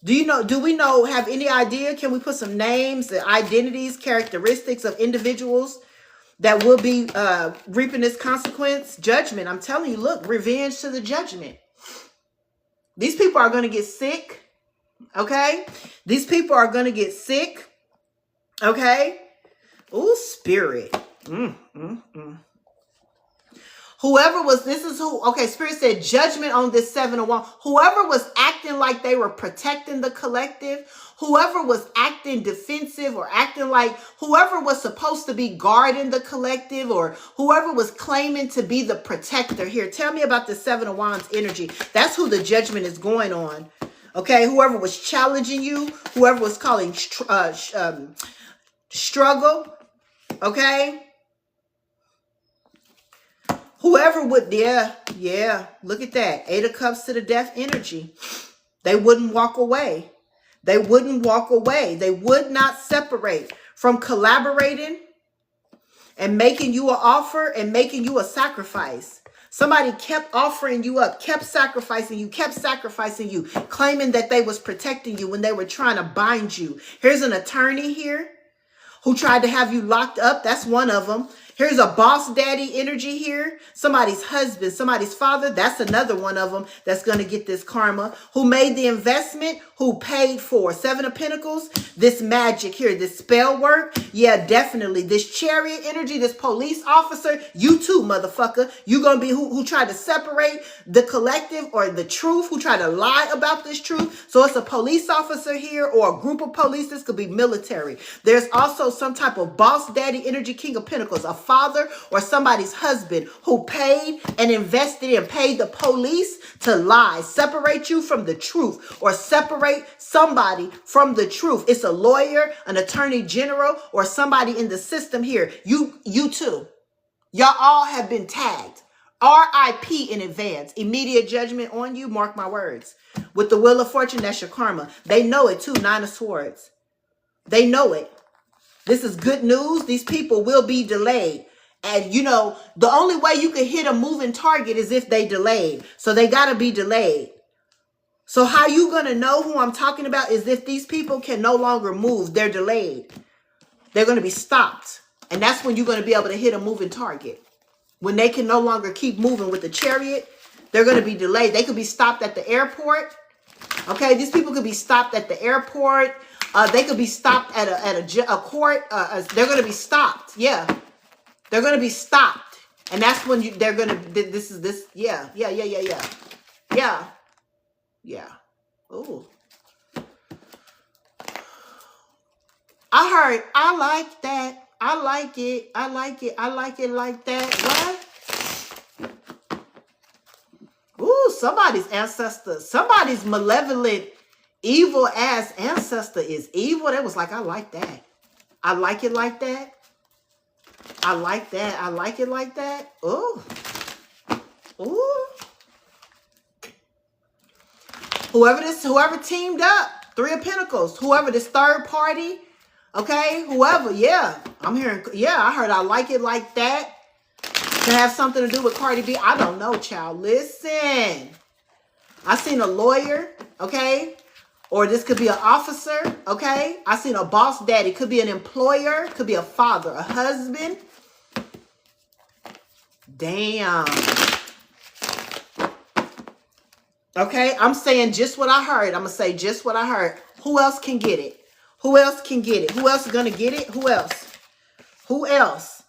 Do we know, have any idea? Can we put some names, the identities, characteristics of individuals that will be reaping this consequence? Judgment. I'm telling you, look, revenge to the judgment. These people are going to get sick. Okay? These people are going to get sick. Okay? Ooh, spirit. Whoever was, Spirit said judgment on this Seven of Wands. Whoever was acting like they were protecting the collective, whoever was acting defensive or acting like whoever was supposed to be guarding the collective, or whoever was claiming to be the protector here. Tell me about the Seven of Wands energy. That's who the judgment is going on. Okay, whoever was challenging you, whoever was calling struggle. Okay. Whoever would, yeah, look at that. Eight of Cups to the Death energy. They wouldn't walk away. They wouldn't walk away. They would not separate from collaborating and making you an offer and making you a sacrifice. Somebody kept offering you up, kept sacrificing you, claiming that they was protecting you when they were trying to bind you. Here's an attorney here who tried to have you locked up. That's one of them. Here's a boss daddy energy here. Somebody's husband, somebody's father. That's another one of them that's going to get this karma. Who made the investment? Who paid for? Seven of Pentacles. This magic here, this spell work. Yeah, definitely. This Chariot energy, this police officer. You too, motherfucker. You going to be who tried to separate the collective or the truth, who tried to lie about this truth. So it's a police officer here or a group of police. This could be military. There's also some type of boss daddy energy, King of Pentacles, a father or somebody's husband who paid and invested and paid the police to lie, separate you from the truth, or separate somebody from the truth. It's a lawyer, an attorney general, or somebody in the system here. You too. Y'all all have been tagged. RIP in advance. Immediate judgment on you. Mark my words. With the Wheel of Fortune, that's your karma. They know it too. Nine of Swords. They know it. This is good news. These people will be delayed. And, you know, the only way you can hit a moving target is if they delayed. So they got to be delayed. So how you going to know who I'm talking about is if these people can no longer move. They're delayed. They're going to be stopped. And that's when you're going to be able to hit a moving target. When they can no longer keep moving with the Chariot, they're going to be delayed. They could be stopped at the airport. Okay, these people could be stopped at the airport. They could be stopped at a court. They're going to be stopped. Yeah. They're going to be stopped. And that's when they're going to, yeah. Ooh. I like that. I like it. I like it. I like it like that. What? Ooh, somebody's ancestor, somebody's malevolent, evil ass ancestor is evil. That was like, I like that. I like it like that. I like that. I like it like that. Ooh. Ooh. Whoever teamed up, Three of Pentacles, whoever this third party, Okay, whoever, yeah. I'm hearing, yeah, I heard I like it like that. To have something to do with Cardi B. I don't know, child. Listen. I seen a lawyer, okay? Or this could be an officer, okay? I seen a boss daddy. Could be an employer. Could be a father, a husband. Damn. Okay, I'm saying just what I heard. I'm going to say just what I heard. Who else can get it? Who else can get it? Who else is going to get it? Who else? Who else?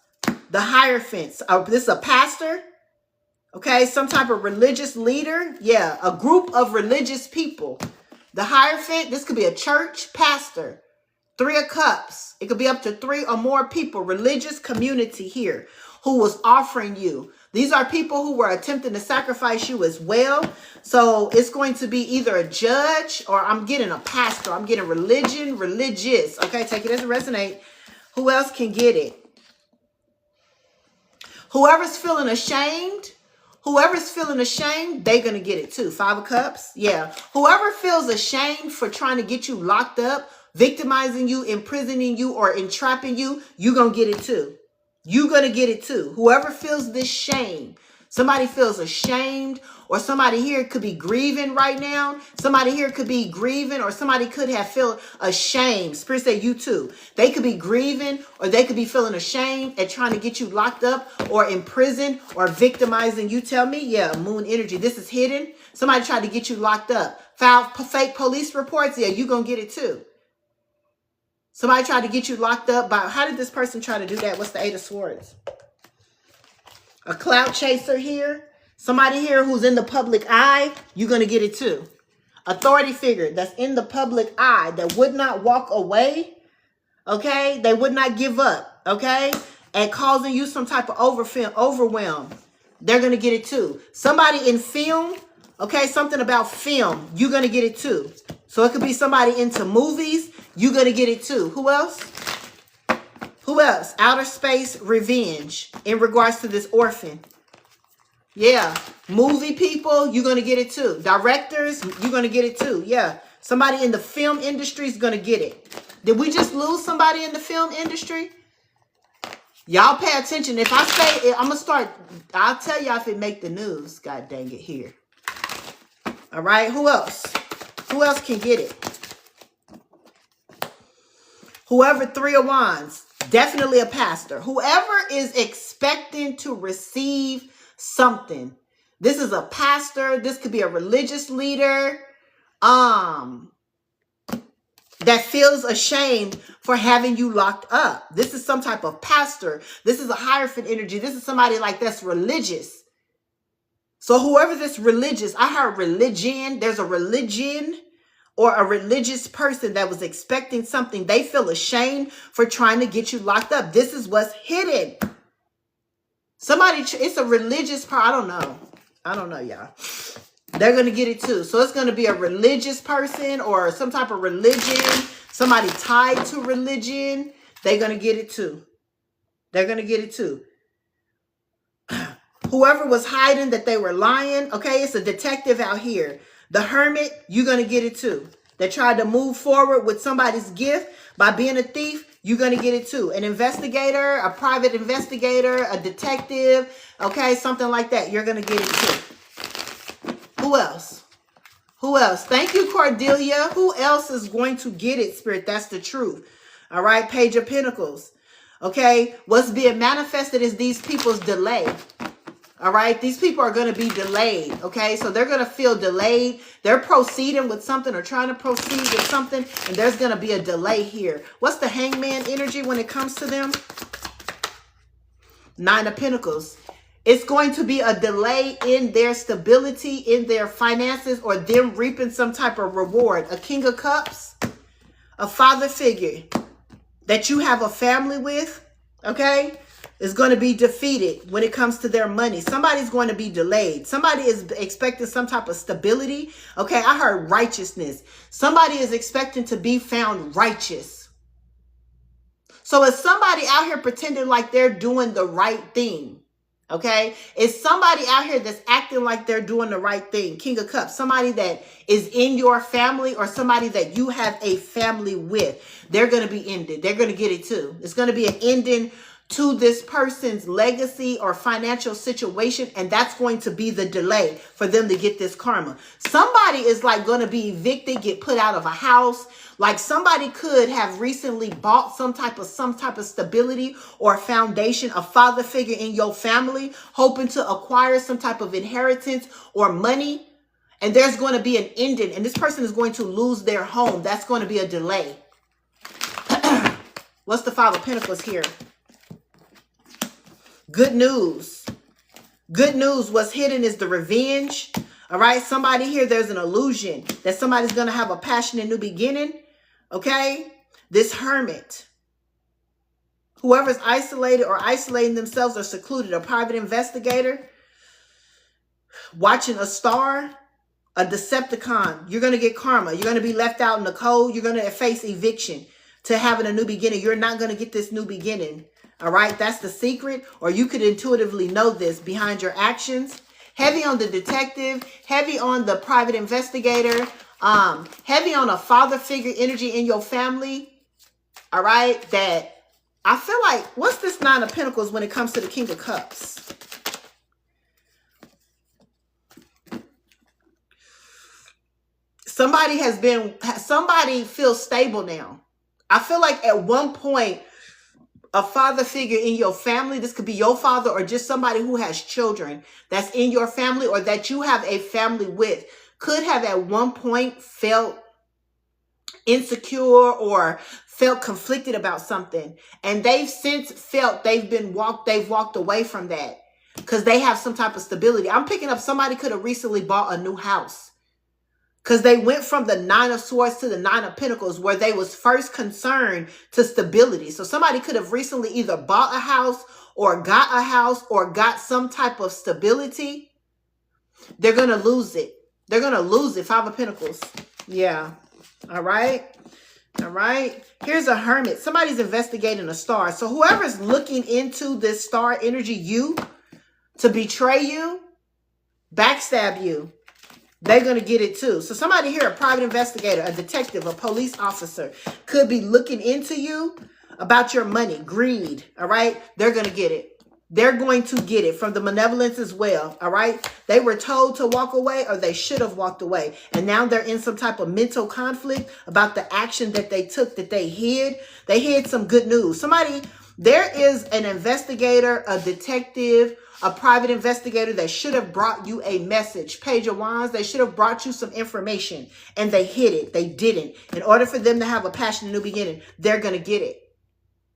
The Hierophants. This is a pastor. Okay, some type of religious leader. Yeah, a group of religious people. The Hierophant, this could be a church pastor. 3 of Cups. It could be up to 3 or more people. Religious community here who was offering you. These are people who were attempting to sacrifice you as well. So it's going to be either a judge or I'm getting a pastor. I'm getting religion, religious. Okay, take it as it resonates. Who else can get it? Whoever's feeling ashamed, they're going to get it too. 5 of Cups. Yeah. Whoever feels ashamed for trying to get you locked up, victimizing you, imprisoning you, or entrapping you, you're going to get it too. You're going to get it too. Whoever feels this shame, somebody feels ashamed, or somebody here could be grieving right now. Somebody here could be grieving, or somebody could have felt ashamed. Spirit said you too. They could be grieving, or they could be feeling ashamed at trying to get you locked up or imprisoned or victimizing. You tell me, yeah, moon energy. This is hidden. Somebody tried to get you locked up. Filed fake police reports. Yeah, you're going to get it too. Somebody tried to get you locked up by, how did this person try to do that? What's the 8 of Swords? A clout chaser here. Somebody here who's in the public eye, you're going to get it too. Authority figure that's in the public eye that would not walk away. Okay. They would not give up. Okay. And causing you some type of overwhelm. They're going to get it too. Somebody in film. Okay. Something about film. You're going to get it too. So it could be somebody into movies. You're going to get it too. Who else? Who else? Outer space revenge in regards to this orphan. Yeah. Movie people, you're going to get it too. Directors, you're going to get it too. Yeah. Somebody in the film industry is going to get it. Did we just lose somebody in the film industry? Y'all pay attention. If I say, I'm going to start, I'll tell y'all if it make the news. God dang it here. All right. Who else? Who else can get it? Whoever 3 of Wands, definitely a pastor. Whoever is expecting to receive something. This is a pastor. This could be a religious leader that feels ashamed for having you locked up. This is some type of pastor. This is a Hierophant energy. This is somebody like that's religious. So whoever this religious, I heard religion. There's a religion or a religious person that was expecting something. They feel ashamed for trying to get you locked up. This is what's hidden. Somebody, it's a religious part. I don't know, y'all. They're going to get it too. So it's going to be a religious person or some type of religion. Somebody tied to religion. They're going to get it too. They're going to get it too. Whoever was hiding that they were lying. Okay, it's a detective out here. The Hermit, you're going to get it too. They tried to move forward with somebody's gift by being a thief. You're going to get it too. An investigator, a private investigator, a detective. Okay, something like that. You're going to get it too. Who else? Who else? Thank you, Cordelia. Who else is going to get it, Spirit? That's the truth. All right, Page of Pentacles. Okay, what's being manifested is these people's delay. All right, these people are going to be delayed. Okay, so they're going to feel delayed. They're proceeding with something or trying to proceed with something, and there's going to be a delay here. What's the Hangman energy when it comes to them? 9 of Pentacles. It's going to be a delay in their stability, in their finances, or them reaping some type of reward. A King of Cups, a father figure that you have a family with, okay, is going to be defeated when it comes to their money. Somebody's going to be delayed. Somebody is expecting some type of stability. Okay, I heard righteousness. Somebody is expecting to be found righteous. So is somebody out here pretending like they're doing the right thing? Okay, it's somebody out here that's acting like they're doing the right thing. King of Cups, somebody that is in your family or somebody that you have a family with. They're going to be ended. They're going to get it too. It's going to be an ending to this person's legacy or financial situation, and that's going to be the delay for them to get this karma. Somebody is like going to be evicted, get put out of a house. Like somebody could have recently bought some type of stability or foundation, a father figure in your family, hoping to acquire some type of inheritance or money. And there's going to be an ending, and this person is going to lose their home. That's going to be a delay. What's the Five of Pentacles here? Good news. Good news. What's hidden is the revenge. All right. Somebody here, there's an illusion that somebody's going to have a passionate new beginning. Okay. This Hermit. Whoever's isolated or isolating themselves or secluded, a private investigator, watching a star, a Decepticon. You're going to get karma. You're going to be left out in the cold. You're going to face eviction to having a new beginning. You're not going to get this new beginning. All right, that's the secret, or you could intuitively know this behind your actions. Heavy on the detective, heavy on the private investigator, heavy on a father figure energy in your family. All right, that I feel like, what's this Nine of Pentacles when it comes to the King of Cups? Somebody feels stable now. I feel like at one point, a father figure in your family, this could be your father or just somebody who has children that's in your family or that you have a family with, could have at one point felt insecure or felt conflicted about something. And they've since felt they've walked away from that because they have some type of stability. I'm picking up somebody could have recently bought a new house. Because they went from the Nine of Swords to the Nine of Pentacles where they was first concerned to stability. So somebody could have recently either bought a house or got some type of stability. They're going to lose it. They're going to lose it. Five of Pentacles. Yeah. All right. All right. Here's a Hermit. Somebody's investigating a star. So whoever's looking into this star energy, you, to betray you, backstab you, they're going to get it too. So somebody here, a private investigator, a detective, a police officer, could be looking into you about your money, greed. All right. They're going to get it. They're going to get it from the malevolence as well. All right. They were told to walk away or they should have walked away. And now they're in some type of mental conflict about the action that they took, that they hid. They hid some good news. There is an investigator, a detective, a private investigator that should have brought you a message. Page of Wands, they should have brought you some information and they hid it. They didn't. In order for them to have a passionate new beginning, they're going to get it.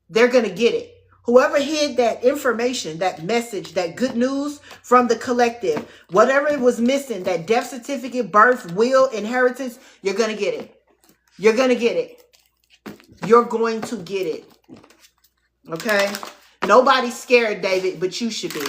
They're going to get it. Whoever hid that information, that message, that good news from the collective, whatever it was missing, that death certificate, birth, will, inheritance, you're going to get it. You're going to get it. You're going to get it. Okay? Nobody's scared, David, but you should be.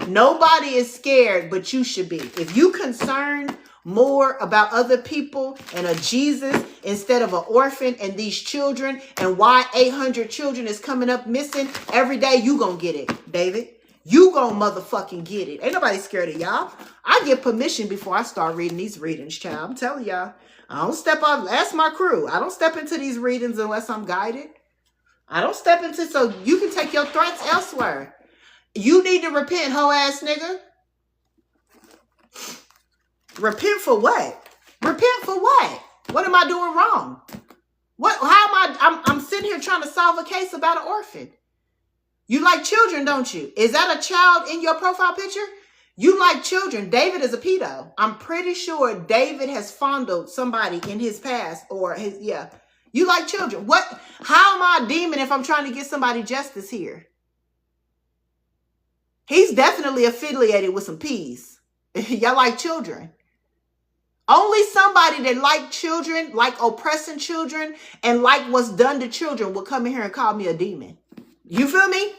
Nobody is scared, but you should be. If you concerned more about other people and a Jesus instead of an orphan and these children and why 800 children is coming up missing every day, you gonna get it, David. You gonna motherfucking get it. Ain't nobody scared of y'all. I get permission before I start reading these readings, child. I'm telling y'all. I don't step off. Ask my crew. I don't step into these readings unless I'm guided. I don't step into, so you can take your threats elsewhere. You need to repent, hoe ass nigga. Repent for what? Repent for what? What am I doing wrong? I'm sitting here trying to solve a case about an orphan. You like children, don't you? Is that a child in your profile picture? You like children. David is a pedo. I'm pretty sure David has fondled somebody in his past or his, yeah. You like children. What? How am I a demon if I'm trying to get somebody justice here? He's definitely affiliated with some peas. Y'all like children. Only somebody that like children, like oppressing children, and like what's done to children will come in here and call me a demon. You feel me?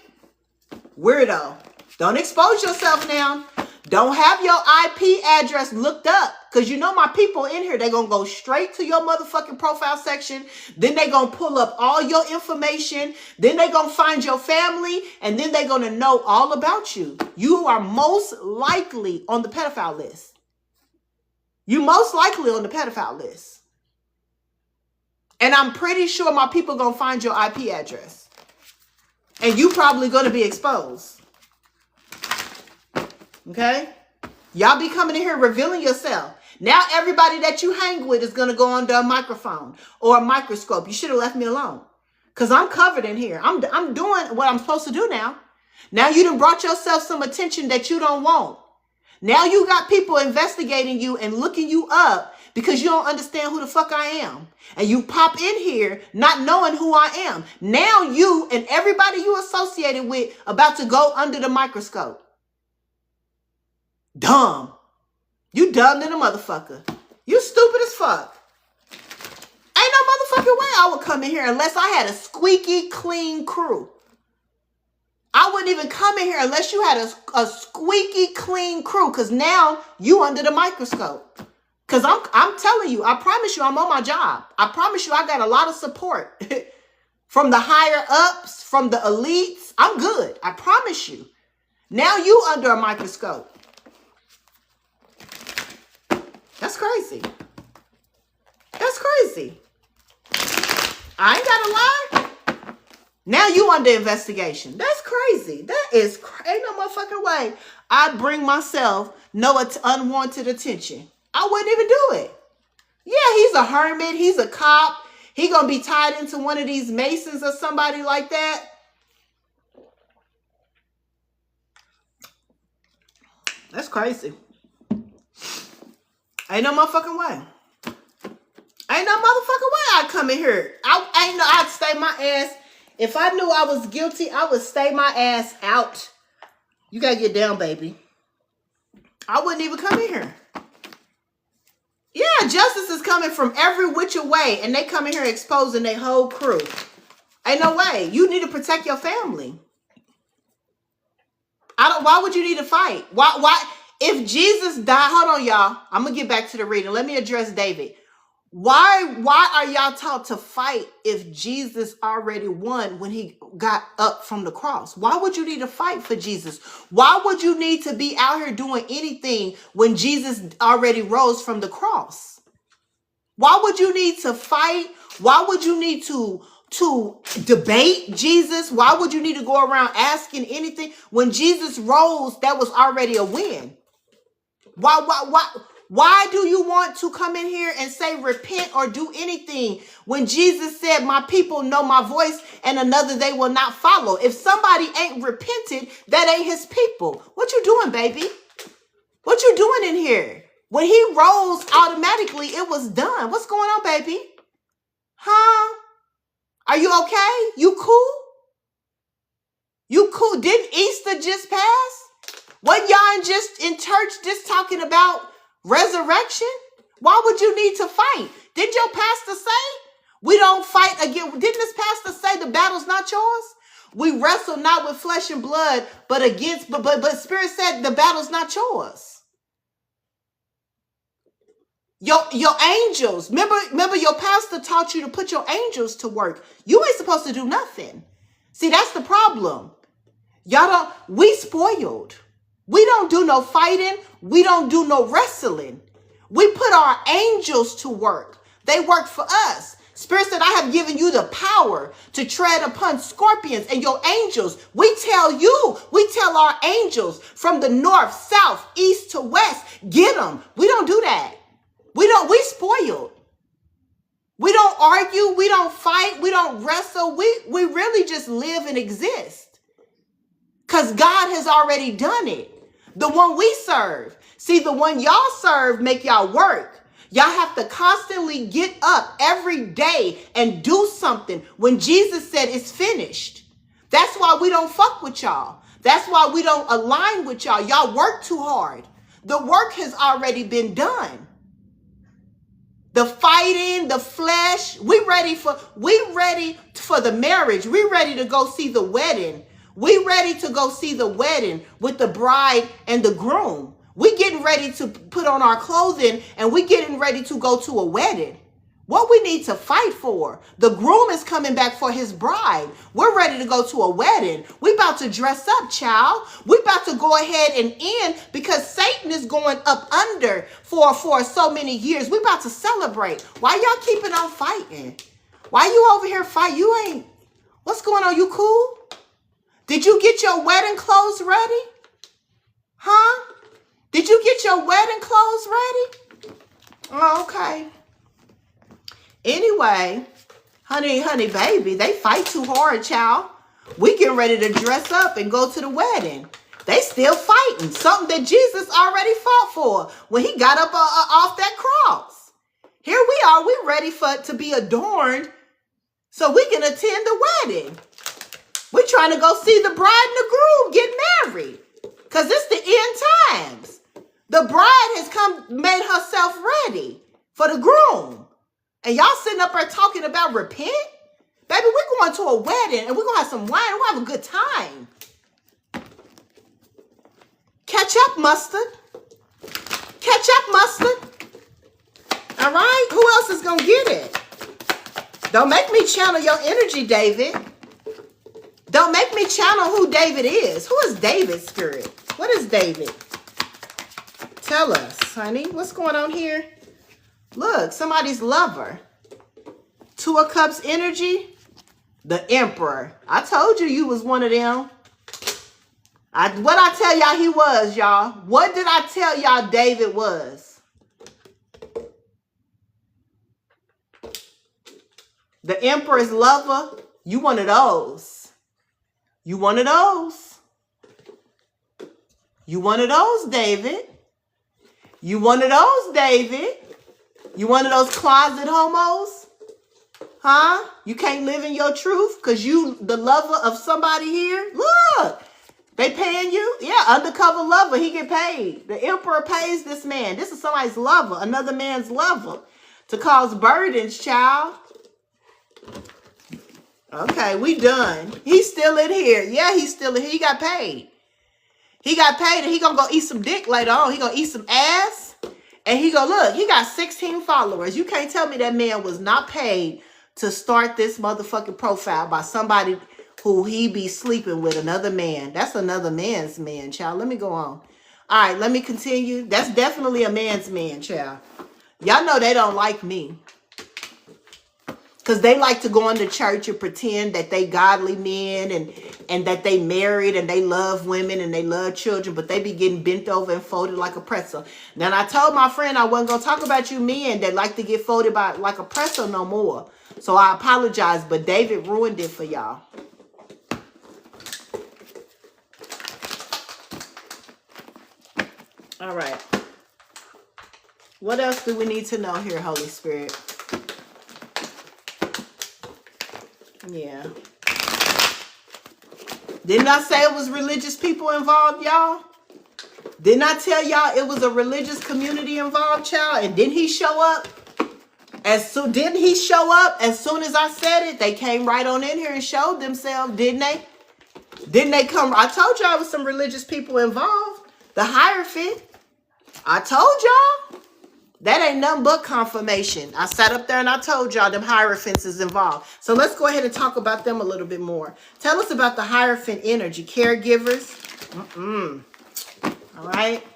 Weirdo. Don't expose yourself now. Don't have your IP address looked up, because you know my people in here, they're going to go straight to your motherfucking profile section. Then they're going to pull up all your information. Then they're going to find your family, and then they're going to know all about you. You are most likely on the pedophile list. You most likely on the pedophile list. And I'm pretty sure my people going to find your IP address. And you probably going to be exposed. Okay? Y'all be coming in here revealing yourself. Now everybody that you hang with is going to go under a microphone or a microscope. You should have left me alone. Because I'm covered in here. I'm doing what I'm supposed to do now. Now you done brought yourself some attention that you don't want. Now you got people investigating you and looking you up because you don't understand who the fuck I am. And you pop in here not knowing who I am. Now you and everybody you associated with about to go under the microscope. Dumb. You dumb than a motherfucker. You stupid as fuck. Ain't no motherfucking way I would come in here unless I had a squeaky clean crew. I wouldn't even come in here unless you had a squeaky clean crew, because now you under the microscope. Because I'm telling you, I promise you I'm on my job. I promise you I got a lot of support from the higher ups, from the elites. I'm good. I promise you. Now you under a microscope. That's crazy. That's crazy. I ain't got to lie. Now you under investigation. That's crazy. That is ain't no motherfucking way I'd bring myself no unwanted attention. I wouldn't even do it. Yeah, he's a hermit. He's a cop. He gonna be tied into one of these Masons or somebody like that. That's crazy. Ain't no motherfucking way. Ain't no motherfucking way I'd come in here. I'd stay my ass. If I knew I was guilty, I would stay my ass out. You gotta get down, baby. I wouldn't even come in here. Yeah, justice is coming from every which way, and they come in here exposing their whole crew. Ain't no way. You need to protect your family. Why would you need to fight? Why? If Jesus died, hold on, y'all. I'm going to get back to the reading. Let me address David. Why are y'all taught to fight if Jesus already won when he got up from the cross? Why would you need to fight for Jesus? Why would you need to be out here doing anything when Jesus already rose from the cross? Why would you need to fight? Why would you need to debate Jesus? Why would you need to go around asking anything when Jesus rose? That was already a win. Why do you want to come in here and say repent or do anything when Jesus said, my people know my voice and another they will not follow? If somebody ain't repented, that ain't his people. What you doing, baby? What you doing in here? When he rose, automatically it was done. What's going on, baby? Huh? Are you okay? You cool? You cool? Didn't Easter just pass? Wasn't y'all just in church just talking about resurrection? Why would you need to fight? Did your pastor say we don't fight again? Didn't this pastor say the battle's not yours? We wrestle not with flesh and blood, but Spirit said the battle's not yours. Your angels. Remember your pastor taught you to put your angels to work. You ain't supposed to do nothing. See, that's the problem. We spoiled. We don't do no fighting. We don't do no wrestling. We put our angels to work. They work for us. Spirit said, I have given you the power to tread upon scorpions and your angels. We tell our angels from the north, south, east to west, get them. We don't do that. We spoiled. We don't argue. We don't fight. We don't wrestle. We really just live and exist. Because God has already done it. The one we serve. See, the one y'all serve make y'all work. Y'all have to constantly get up every day and do something when Jesus said it's finished. That's why we don't fuck with y'all. That's why we don't align with y'all. Y'all work too hard. The work has already been done. The fighting, the flesh, we ready for the marriage. We ready to go see the wedding. We ready to go see the wedding with the bride and the groom. We getting ready to put on our clothing and we getting ready to go to a wedding. What we need to fight for. The groom is coming back for his bride. We're ready to go to a wedding. We about to dress up, child. We about to go ahead and end because Satan is going up under for so many years. We about to celebrate. Why y'all keeping on fighting? Why you over here fighting? You ain't. What's going on? You cool? Did you get your wedding clothes ready? Huh? Did you get your wedding clothes ready? Oh, okay. Anyway, honey, baby, they fight too hard, child. We getting ready to dress up and go to the wedding. They still fighting. Something that Jesus already fought for when he got up off that cross. Here we are. We ready to be adorned so we can attend the wedding. We're trying to go see the bride and the groom get married because it's the end times. The bride has made herself ready for the groom. And y'all sitting up there talking about repent? Baby, we're going to a wedding and we're going to have some wine. We're going to have a good time. Ketchup mustard. Ketchup mustard. All right? Who else is going to get it? Don't make me channel your energy, David. Don't make me channel who David is. Who is David's spirit? What is David? Tell us, honey. What's going on here? Look, somebody's lover. Two of Cups energy. The Emperor. I told you was one of them. What I tell y'all he was, y'all? What did I tell y'all David was? The Emperor's lover. You one of those. You one of those. You one of those, David. You one of those, David. You one of those closet homos? Huh? You can't live in your truth because you the lover of somebody here? Look, they paying you? Yeah, undercover lover. He get paid. The Emperor pays this man. This is somebody's lover, another man's lover, to cause burdens, child. Okay, we done. He's still in here. Yeah, he's still in here. He got paid. He got paid and he gonna go eat some dick later on. He gonna eat some ass. And he go, look, he got 16 followers. You can't tell me that man was not paid to start this motherfucking profile by somebody who he be sleeping with, another man. That's another man's man, child. Let me go on. All right, let me continue. That's definitely a man's man, child. Y'all know they don't like me. Because they like to go into church and pretend that they godly men and that they married and they love women and they love children, but they be getting bent over and folded like a pretzel. Now, I told my friend I wasn't going to talk about you men that like to get folded by like a pretzel no more. So I apologize, but David ruined it for y'all. All right. What else do we need to know here, Holy Spirit? Yeah. Didn't I say it was religious people involved, y'all? Didn't I tell y'all it was a religious community involved, child? And didn't he show up? Didn't he show up as soon as I said it? They came right on in here and showed themselves, didn't they? Didn't they come? I told y'all it was some religious people involved. The Hierophant. I told y'all. That ain't nothing but confirmation. I sat up there and I told y'all them Hierophants is involved. So let's go ahead and talk about them a little bit more. Tell us about the Hierophant energy. Caregivers. All right.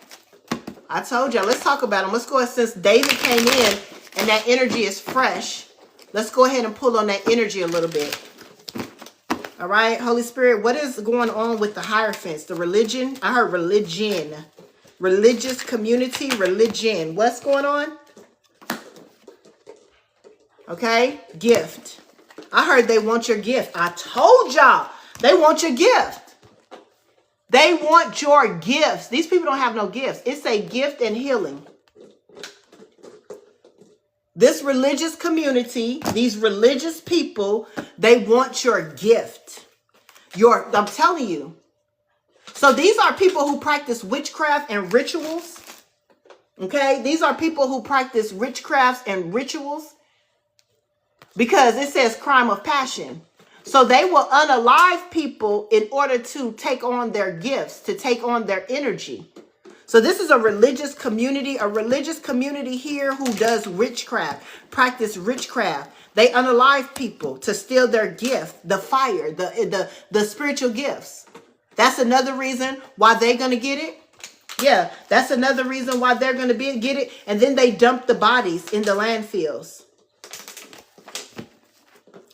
I told y'all. Let's talk about them. Let's go ahead. Since David came in and that energy is fresh, let's go ahead and pull on that energy a little bit. All right. Holy Spirit, what is going on with the Hierophants? The religion? I heard religion. Religious community, religion. What's going on? Okay, gift. I heard they want your gift. I told y'all they want your gift. They want your gifts. These people don't have no gifts. It's a gift and healing. This religious community, these religious people, they want your gift. I'm telling you. So these are people who practice witchcraft and rituals. Okay? These are people who practice witchcrafts and rituals. Because it says crime of passion. So they will unalive people in order to take on their gifts, to take on their energy. So this is a religious community here who does witchcraft, practice witchcraft. They unalive people to steal their gift, the fire, the spiritual gifts. That's another reason why they're going to get it. Yeah, that's another reason why they're going to get it. And then they dump the bodies in the landfills.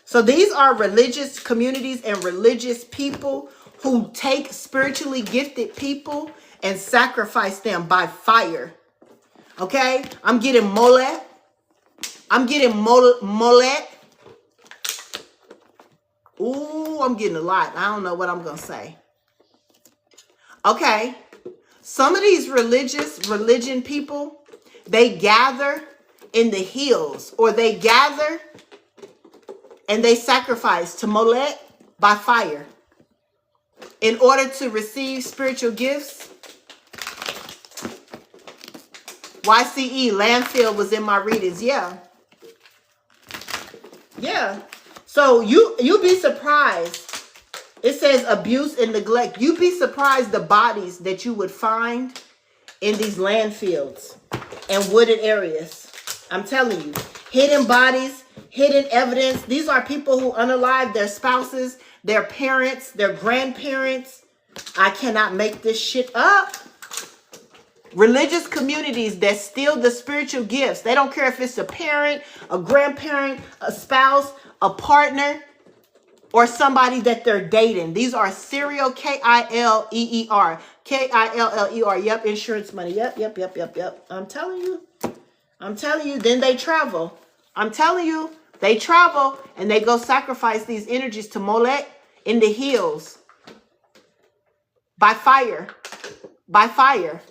So these are religious communities and religious people who take spiritually gifted people and sacrifice them by fire. Okay? I'm getting Molech. I'm getting Molech. Ooh, I'm getting a lot. I don't know what I'm going to say. Okay. Some of these religion people, they gather in the hills, or they gather and they sacrifice to Molech by fire in order to receive spiritual gifts. YCE, landfill was in my readings. Yeah. Yeah. So you'll be surprised. It says abuse and neglect. You'd be surprised the bodies that you would find in these landfills and wooded areas. I'm telling you. Hidden bodies, hidden evidence. These are people who unalive their spouses, their parents, their grandparents. I cannot make this shit up. Religious communities that steal the spiritual gifts. They don't care if it's a parent, a grandparent, a spouse, a partner, or somebody that they're dating. These are serial K-I-L-E-E-R. K-I-L-L-E-R. Yep, insurance money. Yep. I'm telling you. Then they travel. I'm telling you. They travel and they go sacrifice these energies to Molech in the hills. By fire. By fire.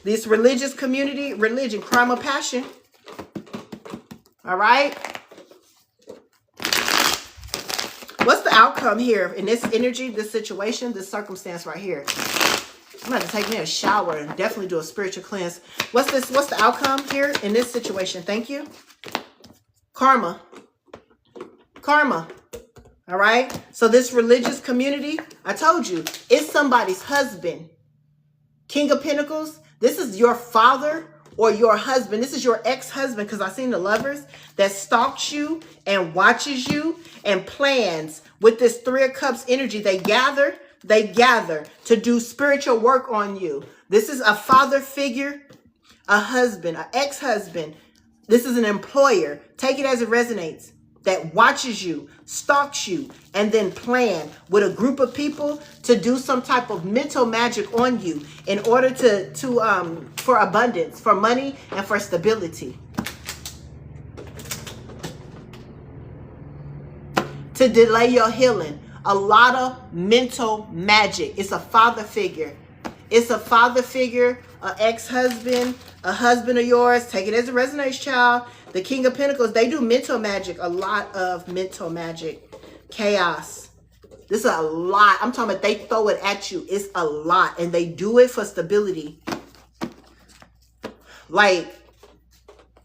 This religious community, religion, crime of passion. All right. What's the outcome here in this energy, this situation, this circumstance right here? I'm going to take me a shower and definitely do a spiritual cleanse. What's this? What's the outcome here in this situation? Thank you. Karma. Karma. All right. So this religious community, I told you, it's somebody's husband. King of Pentacles. This is your father or your husband. This is your ex-husband, because I've seen the lovers that stalks you and watches you and plans with this Three of Cups energy. They gather to do spiritual work on you. This is a father figure, a husband, an ex-husband. This is an employer. Take it as it resonates. That watches you, stalks you, and then plan with a group of people to do some type of mental magic on you in order for abundance, for money, and for stability. To delay your healing. A lot of mental magic. It's a father figure. It's a father figure, an ex-husband, a husband of yours. Take it as it resonates, child. The King of Pentacles, they do mental magic. A lot of mental magic. Chaos. This is a lot. I'm talking about they throw it at you. It's a lot. And they do it for stability. Like,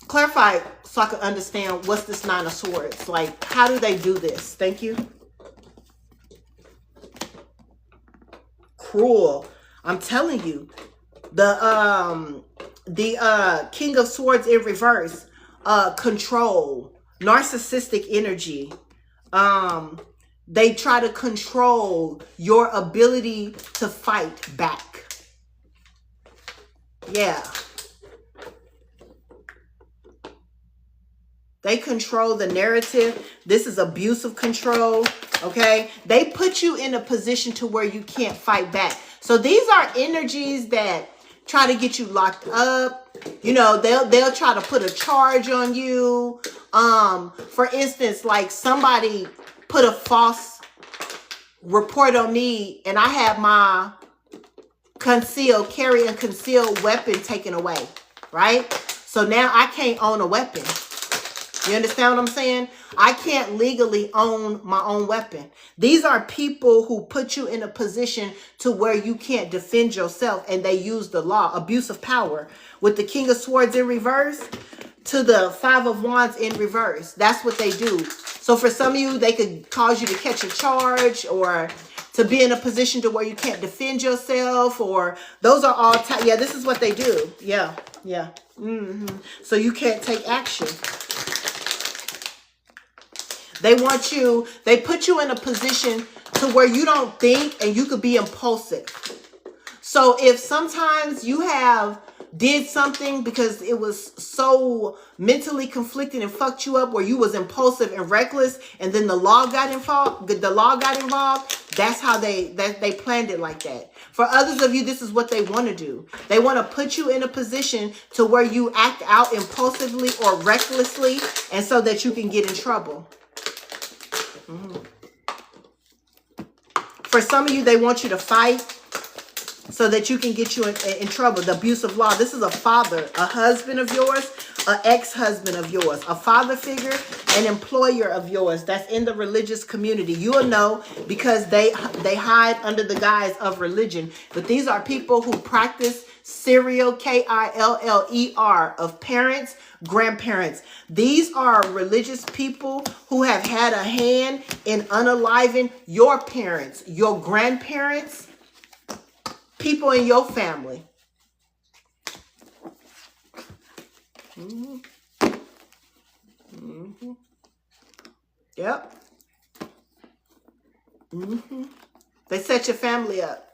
clarify so I can understand what's this Nine of Swords. Like, how do they do this? Thank you. Cruel. I'm telling you. The King of Swords in reverse. Control. Narcissistic energy. They try to control your ability to fight back. Yeah. They control the narrative. This is abusive control. Okay. They put you in a position to where you can't fight back. So these are energies that try to get you locked up. You know, they'll try to put a charge on you. For instance, like somebody put a false report on me and I have my carry and conceal weapon taken away, right? So now I can't own a weapon. You understand what I'm saying? I can't legally own my own weapon. These are people who put you in a position to where you can't defend yourself, and they use the law, abuse of power. With the King of Swords in reverse to the Five of Wands in reverse. That's what they do. So for some of you, they could cause you to catch a charge or to be in a position to where you can't defend yourself, or those are all yeah, this is what they do. Yeah, yeah. So you can't take action. They want you, they put you in a position to where you don't think, and you could be impulsive. So if sometimes you did something because it was so mentally conflicted and fucked you up, where you was impulsive and reckless, and then the law got involved, that's how they planned it like that. For others of you, this is what they want to do. They want to put you in a position to where you act out impulsively or recklessly, and so that you can get in trouble. For some of you, they want you to fight so that you can get you in trouble. The abuse of law. This is a father, a husband of yours, an ex-husband of yours, a father figure, an employer of yours that's in the religious community. You will know because they hide under the guise of religion. But these are people who practice serial, K-I-L-L-E-R, of parents, grandparents. These are religious people who have had a hand in unaliving your parents, your grandparents, people in your family. Yep. They set your family up.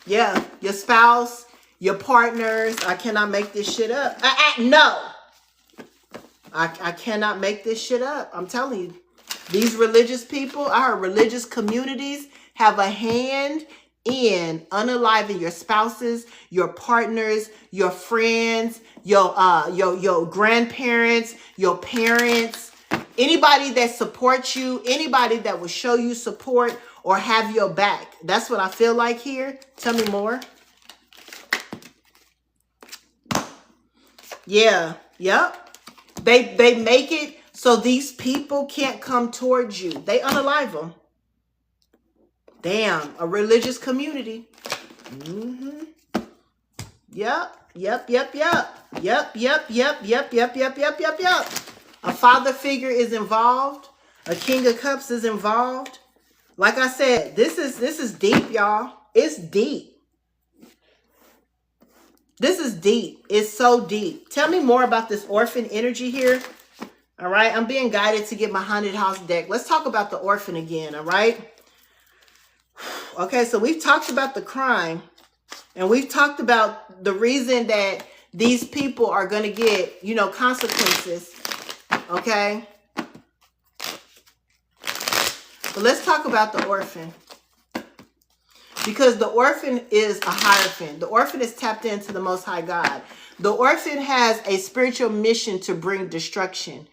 Yeah, your spouse, your partners. I cannot make this shit up. No. I cannot make this shit up. I'm telling you. These religious people, our religious communities, have a hand in unaliving your spouses, your partners, your friends, your grandparents, your parents, anybody that supports you, anybody that will show you support or have your back. That's what I feel like here. Tell me more. Yeah. Yep. They make it so these people can't come towards you. They unalive them. Damn, a religious community. Yep. A father figure is involved. A king of cups is involved. Like I said, this is deep, y'all. It's deep. This is deep. It's so deep. Tell me more about this orphan energy here. All right, I'm being guided to get my haunted house deck. Let's talk about the orphan again, all right? Okay, so we've talked about the crime, and we've talked about the reason that these people are going to get, you know, consequences, okay? But let's talk about the orphan, because the orphan is a hierophant. The orphan is tapped into the Most High God. The orphan has a spiritual mission to bring destruction,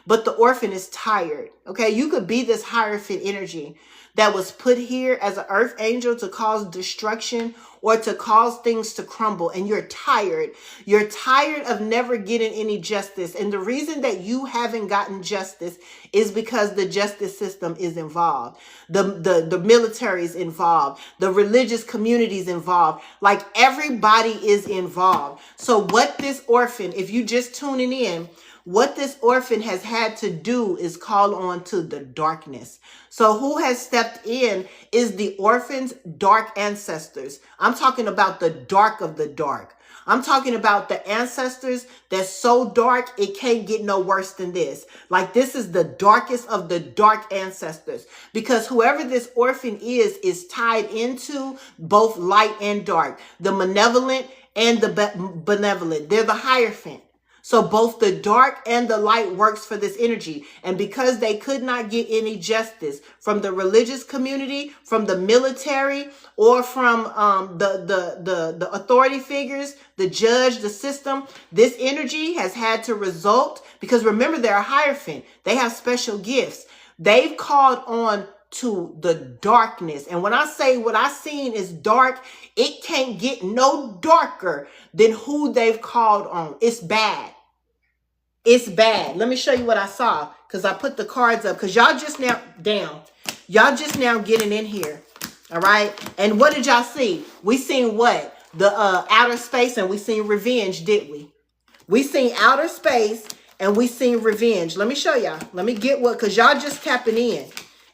but the orphan is tired, okay? You could be this hierophant energy that was put here as an earth angel to cause destruction or to cause things to crumble, and you're tired. You're tired of never getting any justice. And the reason that you haven't gotten justice is because the justice system is involved. The military is involved. The religious community is involved. Like, everybody is involved. So what this orphan, if you just tuning in, what this orphan has had to do is call on to the darkness. So who has stepped in is the orphan's dark ancestors. I'm talking about the dark of the dark. I'm talking about the ancestors that's so dark, it can't get no worse than this. Like, this is the darkest of the dark ancestors. Because whoever this orphan is tied into both light and dark. The malevolent and the benevolent. They're the Hierophant. So both the dark and the light works for this energy. And because they could not get any justice from the religious community, from the military, or from the authority figures, the judge, the system, this energy has had to result, because remember, they're a Hierophant. They have special gifts. They've called on to the darkness. And when I say what I seen is dark, it can't get no darker than who they've called on. It's bad. It's bad. Let me show you what I saw, because I put the cards up, because y'all just now down. Y'all just now getting in here. All right. And what did y'all see? We seen what? The outer space, and we seen revenge, did we? We seen outer space and we seen revenge. Let me show y'all. Let me get what, because y'all just tapping in.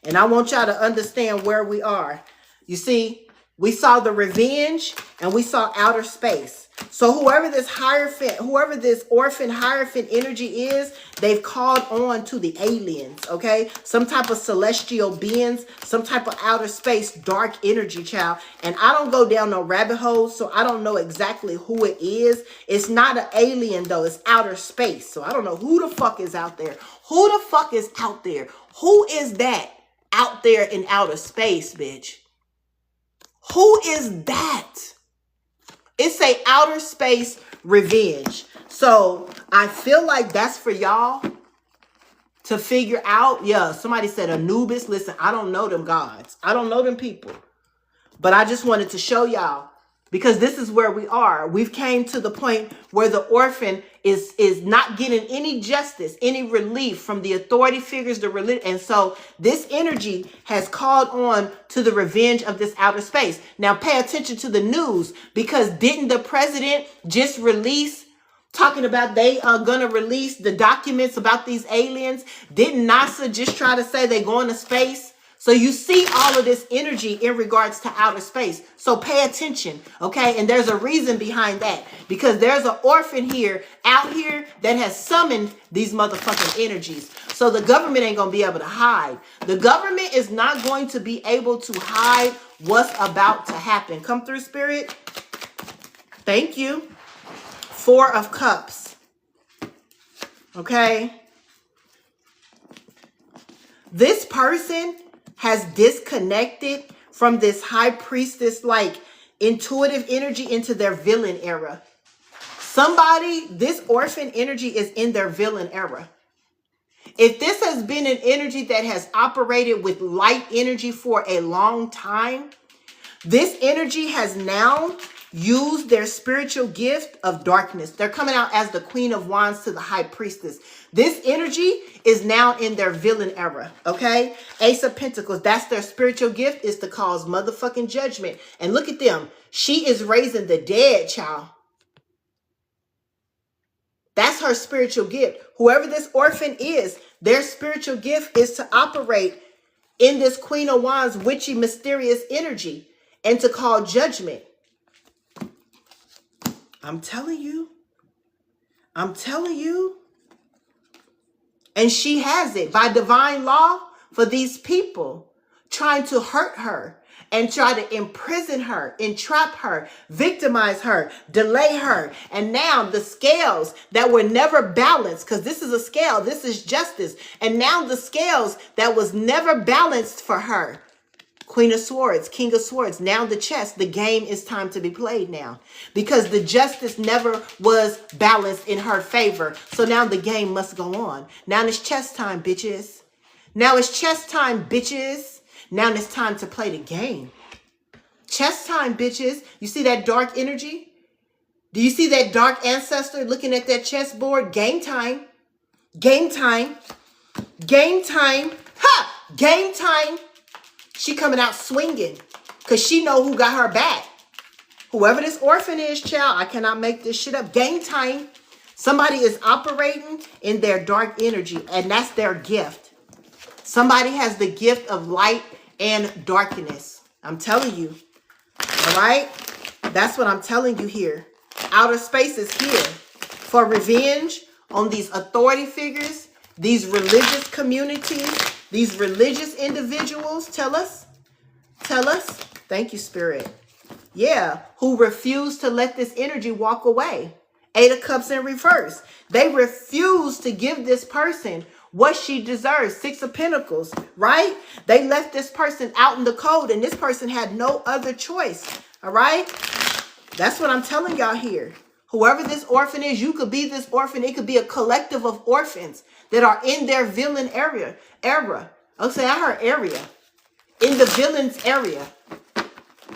And I want y'all to understand where we are. You see, we saw the revenge and we saw outer space. So whoever this Hierophant, whoever this orphan Hierophant energy is, they've called on to the aliens, okay? Some type of celestial beings, some type of outer space, dark energy, child. And I don't go down no rabbit holes, so I don't know exactly who it is. It's not an alien, though. It's outer space. So I don't know who the fuck is out there. Who the fuck is out there? Who is that out there in outer space, bitch? Who is that? It's a outer space revenge. So I feel like that's for y'all to figure out. Yeah, somebody said Anubis. Listen, I don't know them gods. I don't know them people. But I just wanted to show y'all, because this is where we are. We've came to the point where the orphan is not getting any justice, any relief from the authority figures, the religion. And so this energy has called on to the revenge of this outer space. Now pay attention to the news, because didn't the president just release talking about they are going to release the documents about these aliens? Didn't NASA just try to say they're going to space? So you see all of this energy in regards to outer space. So pay attention, okay? And there's a reason behind that, because there's an orphan out here that has summoned these motherfucking energies. So the government ain't going to be able to hide. The government is not going to be able to hide what's about to happen. Come through, Spirit. Thank you. 4 of Cups. Okay? This person has disconnected from this high priestess like intuitive energy into their villain era. Somebody, this orphan energy is in their villain era. If this has been an energy that has operated with light energy for a long time, this energy has now used their spiritual gift of darkness. They're coming out as the Queen of Wands to the High Priestess. This energy is now in their villain era, okay? Ace of Pentacles, that's their spiritual gift, is to cause motherfucking judgment. And look at them. She is raising the dead, child. That's her spiritual gift. Whoever this orphan is, their spiritual gift is to operate in this Queen of Wands witchy, mysterious energy and to call judgment. I'm telling you. I'm telling you. And she has it by divine law for these people trying to hurt her and try to imprison her, entrap her, victimize her, delay her. And now the scales that were never balanced, because this is a scale, this is justice. And now the scales that was never balanced for her, Queen of Swords, King of Swords, now the chess, the game is time to be played now. Because the justice never was balanced in her favor. So now the game must go on. Now it's chess time, bitches. Now it's chess time, bitches. Now it's time to play the game. Chess time, bitches. You see that dark energy? Do you see that dark ancestor looking at that chessboard? Game time. Game time. Game time. Ha! Game time. She coming out swinging because she know who got her back. Whoever this orphan is, child, I cannot make this shit up. Game time. Somebody is operating in their dark energy, and that's their gift. Somebody has the gift of light and darkness. I'm telling you. All right? That's what I'm telling you here. Outer space is here for revenge on these authority figures, these religious communities, these religious individuals. Tell us. Tell us. Thank you, Spirit. Yeah, who refuse to let this energy walk away. 8 of Cups in reverse. They refuse to give this person what she deserves. 6 of Pentacles, right? They left this person out in the cold, and this person had no other choice. All right? That's what I'm telling y'all here. Whoever this orphan is, you could be this orphan. It could be a collective of orphans that are in their villain era. Okay, I heard area. In the villain's area.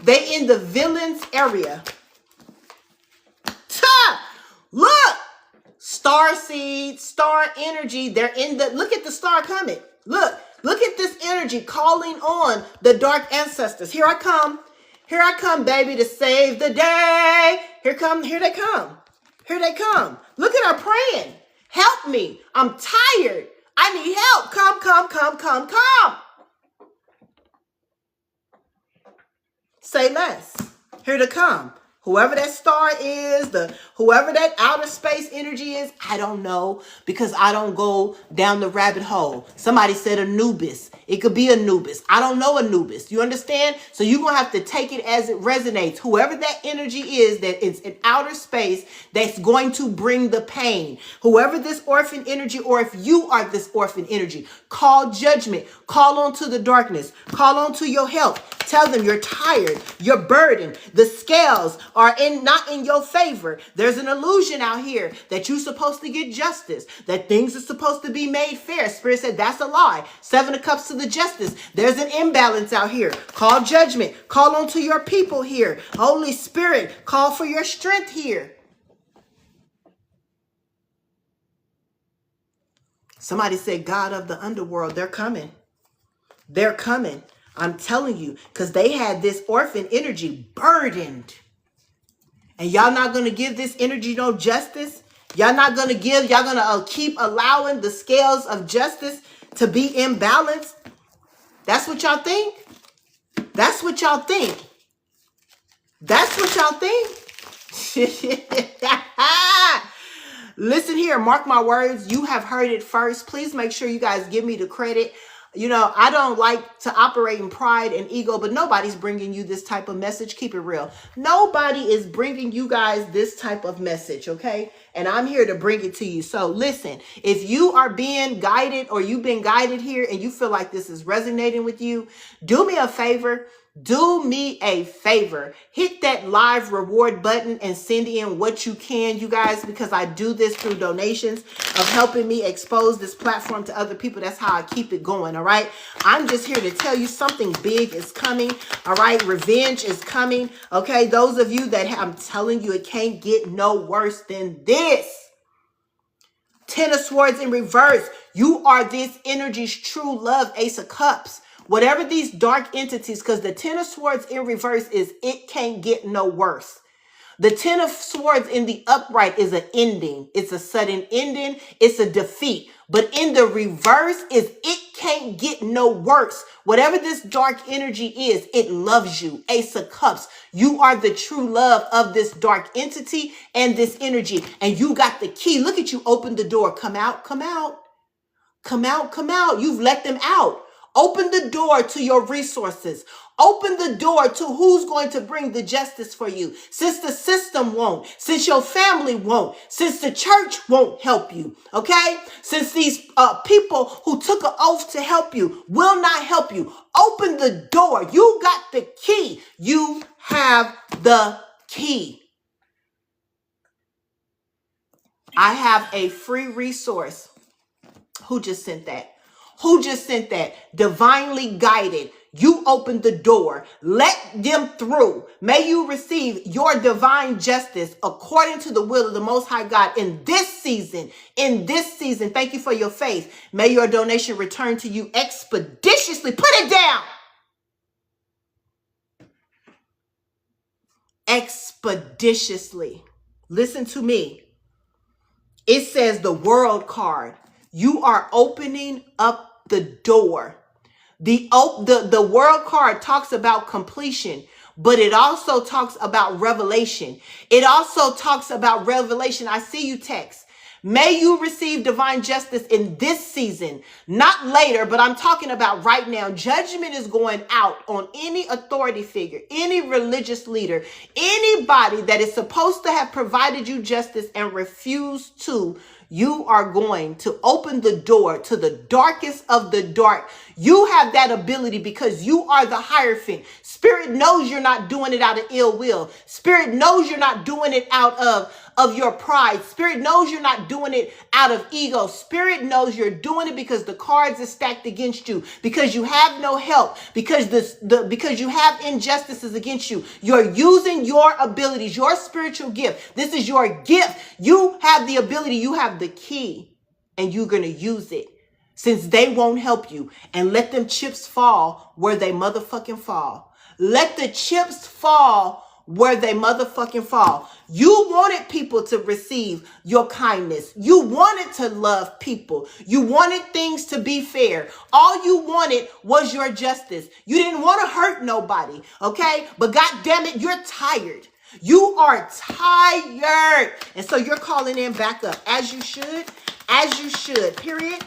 They in the villain's area. Ta! Look! Star seed, star energy. They're in the, look at the star coming. Look at this energy calling on the dark ancestors. Here I come. Here I come, baby, to save the day. Here they come. Here they come. Look at her praying. Help me. I'm tired. I need help. Come. Say less. Here to come. Whoever that star is, whoever that outer space energy is, I don't know, because I don't go down the rabbit hole. Somebody said Anubis. It could be Anubis. I don't know Anubis. You understand? So you're going to have to take it as it resonates. Whoever that energy is that is in outer space that's going to bring the pain. Whoever this orphan energy, or if you are this orphan energy, call judgment. Call on to the darkness. Call on to your help. Tell them you're tired, you're burdened, the scales are not in your favor. There's an illusion out here that you're supposed to get justice, that things are supposed to be made fair. Spirit said that's a lie. 7 of Cups to the justice. There's an imbalance out here. Call judgment. Call on to your people here. Holy Spirit, call for your strength here. Somebody said God of the underworld. They're coming. They're coming. I'm telling you, because they had this orphan energy burdened. And y'all not going to give this energy no justice. Y'all not going to give. Y'all going to keep allowing the scales of justice to be imbalanced. That's what y'all think. That's what y'all think. That's what y'all think. Listen here, mark my words. You have heard it first. Please make sure you guys give me the credit. You know, I don't like to operate in pride and ego, but nobody's bringing you this type of message. Keep it real. Nobody is bringing you guys this type of message, okay? And I'm here to bring it to you. So listen, if you are being guided or you've been guided here and you feel like this is resonating with you, do me a favor. Do me a favor. Hit that live reward button and send in what you can, you guys, because I do this through donations of helping me expose this platform to other people. That's how I keep it going, all right? I'm just here to tell you something big is coming, all right? Revenge is coming, okay? Those of you that I'm telling you, it can't get no worse than this. 10 of Swords in reverse. You are this energy's true love, Ace of Cups. Whatever these dark entities, because the 10 of Swords in reverse is it can't get no worse. The 10 of Swords in the upright is an ending. It's a sudden ending. It's a defeat. But in the reverse is it can't get no worse. Whatever this dark energy is, it loves you. Ace of Cups. You are the true love of this dark entity and this energy. And you got the key. Look at you. Open the door. Come out. Come out. Come out. Come out. You've let them out. Open the door to your resources. Open the door to who's going to bring the justice for you. Since the system won't, since your family won't, since the church won't help you, okay? Since these people who took an oath to help you will not help you. Open the door. You got the key. You have the key. I have a free resource. Who just sent that? Who just sent that? Divinely guided. You open the door. Let them through. May you receive your divine justice according to the will of the Most High God in this season. In this season. Thank you for your faith. May your donation return to you expeditiously. Put it down. Expeditiously. Listen to me. It says the World card. You are opening up the door. The World card talks about completion, but it also talks about revelation. It also talks about revelation. I see you text. May you receive divine justice in this season, not later, but I'm talking about right now. Judgment is going out on any authority figure, any religious leader, anybody that is supposed to have provided you justice and refused to. You are going to open the door to the darkest of the dark. You have that ability because you are the Hierophant. Spirit knows you're not doing it out of ill will. Spirit knows you're not doing it out of your pride. Spirit knows you're not doing it out of ego. Spirit knows you're doing it because the cards are stacked against you, because you have no help, because because you have injustices against you. You're using your abilities, your spiritual gift. This is your gift. You have the ability, you have the key, and you're going to use it. Since they won't help you, and let them chips fall where they motherfucking fall. Let the chips fall where they motherfucking fall. You wanted people to receive your kindness. You wanted to love people. You wanted things to be fair. All you wanted was your justice. You didn't want to hurt nobody, okay? But God damn it, you're tired. You are tired. And so you're calling in back up, as you should, period,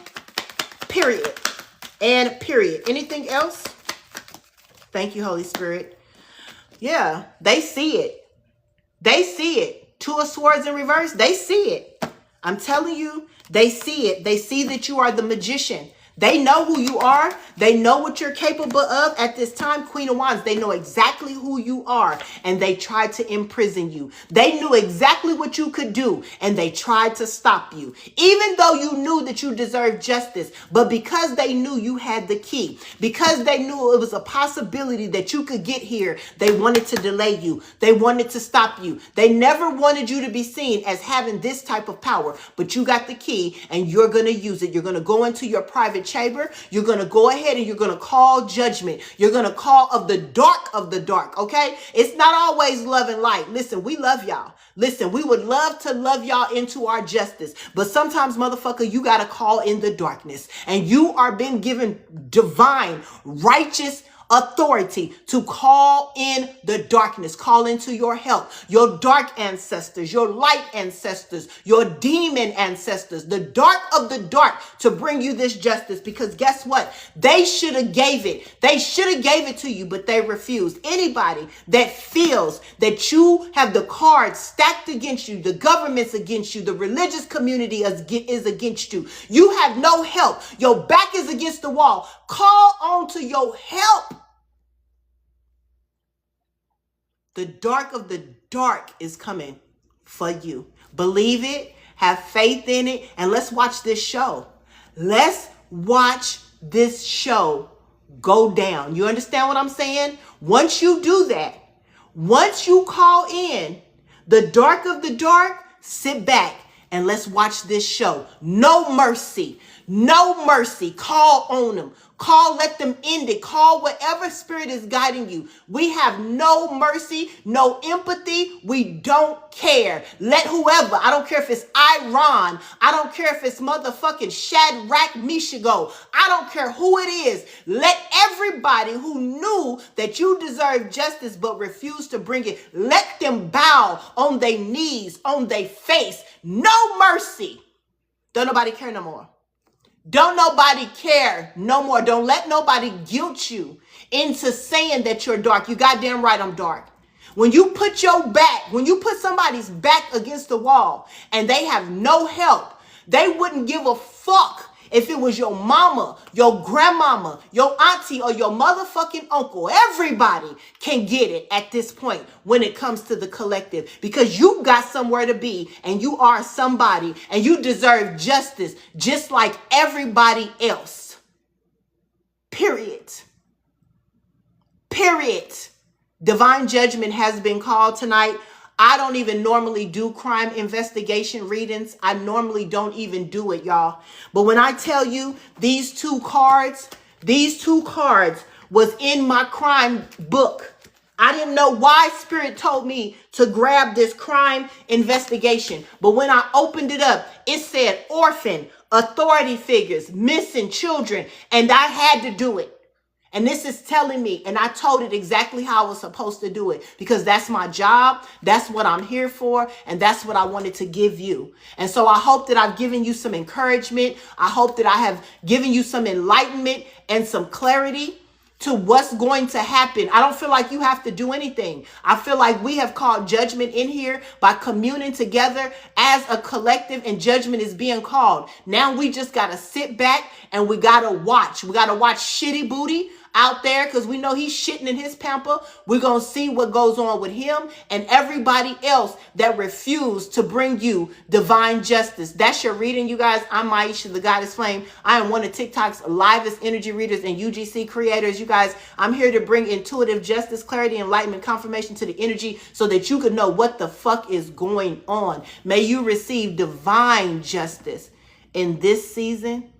period, and period. Anything else? Thank you, Holy Spirit. Yeah, they see it. They see it. Two of Swords in reverse, they see it. I'm telling you, they see it. They see that you are the magician. They know who you are. They know what you're capable of at this time. Queen of Wands, they know exactly who you are, and they tried to imprison you. They knew exactly what you could do, and they tried to stop you. Even though you knew that you deserved justice, but because they knew you had the key, because they knew it was a possibility that you could get here, they wanted to delay you. They wanted to stop you. They never wanted you to be seen as having this type of power, but you got the key, and you're going to use it. You're going to go into your private chamber. You're going to go ahead and you're going to call judgment. You're going to call of the dark, okay? It's not always love and light. Listen, we love y'all. Listen, we would love to love y'all into our justice, but sometimes, motherfucker, you got to call in the darkness, and you are being given divine, righteous authority to call in the darkness, call into your help, your dark ancestors, your light ancestors, your demon ancestors, the dark of the dark, to bring you this justice. Because guess what? They should have gave it. They should have gave it to you, but they refused. Anybody that feels that you have the cards stacked against you, the government's against you, the religious community is against you, you have no help, your back is against the wall, call on to your help. The dark of the dark is coming for you. Believe it, have faith in it, and let's watch this show. Let's watch this show go down. You understand what I'm saying? Once you do that, once you call in the dark of the dark, sit back and let's watch this show. No mercy. No mercy. Call on them. Call, let them end it. Call whatever spirit is guiding you. We have no mercy, no empathy. We don't care. Let whoever, I don't care if it's Iran, I don't care if it's motherfucking Shadrach, Mishigo, I don't care who it is. Let everybody who knew that you deserve justice but refused to bring it, let them bow on their knees, on their face. No mercy. Don't nobody care no more. Don't nobody care no more. Don't let nobody guilt you into saying that you're dark. You goddamn right I'm dark. When you put your back, when you put somebody's back against the wall and they have no help, they wouldn't give a fuck if it was your mama, your grandmama, your auntie, or your motherfucking uncle. Everybody can get it at this point when it comes to the collective, because you got somewhere to be and you are somebody and you deserve justice just like everybody else. Period. Period. Divine judgment has been called tonight. I don't even normally do crime investigation readings. I normally don't even do it, y'all. But when I tell you these two cards was in my crime book. I didn't know why Spirit told me to grab this crime investigation. But when I opened it up, it said orphan, authority figures, missing children, and I had to do it. And this is telling me, and I told it exactly how I was supposed to do it, because that's my job. That's what I'm here for. And that's what I wanted to give you. And so I hope that I've given you some encouragement. I hope that I have given you some enlightenment and some clarity to what's going to happen. I don't feel like you have to do anything. I feel like we have called judgment in here by communing together as a collective, and judgment is being called. Now we just got to sit back and we got to watch. We got to watch Shitty Booty out there, because we know he's shitting in his pamper. We're going to see what goes on with him and everybody else that refused to bring you divine justice. That's your reading, you guys. I'm Maisha, the Goddess Flame. I am one of TikTok's livest energy readers and UGC creators. You guys, I'm here to bring intuitive justice, clarity, enlightenment, confirmation to the energy so that you can know what the fuck is going on. May you receive divine justice in this season.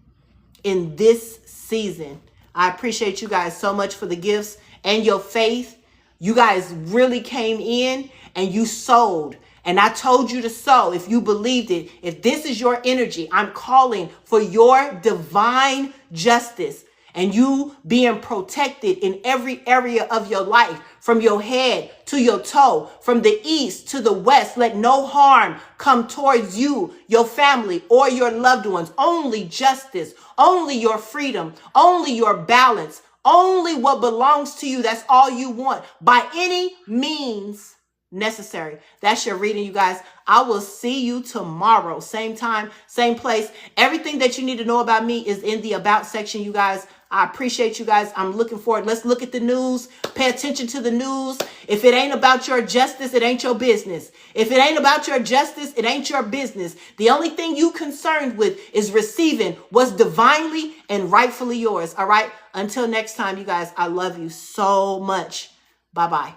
In this season. I appreciate you guys so much for the gifts and your faith. You guys really came in and you sold. And I told you to sow if you believed it. If this is your energy, I'm calling for your divine justice and you being protected in every area of your life, from your head to your toe, from the east to the west. Let no harm come towards you, your family, or your loved ones. Only justice, only your freedom, only your balance, only what belongs to you. That's all you want by any means necessary. That's your reading, you guys. I will see you tomorrow. Same time, same place. Everything that you need to know about me is in the about section, you guys. I appreciate you guys. I'm looking forward. Let's look at the news. Pay attention to the news. If it ain't about your justice, it ain't your business. If it ain't about your justice, it ain't your business. The only thing you concerned with is receiving what's divinely and rightfully yours. All right. Until next time, you guys, I love you so much. Bye-bye.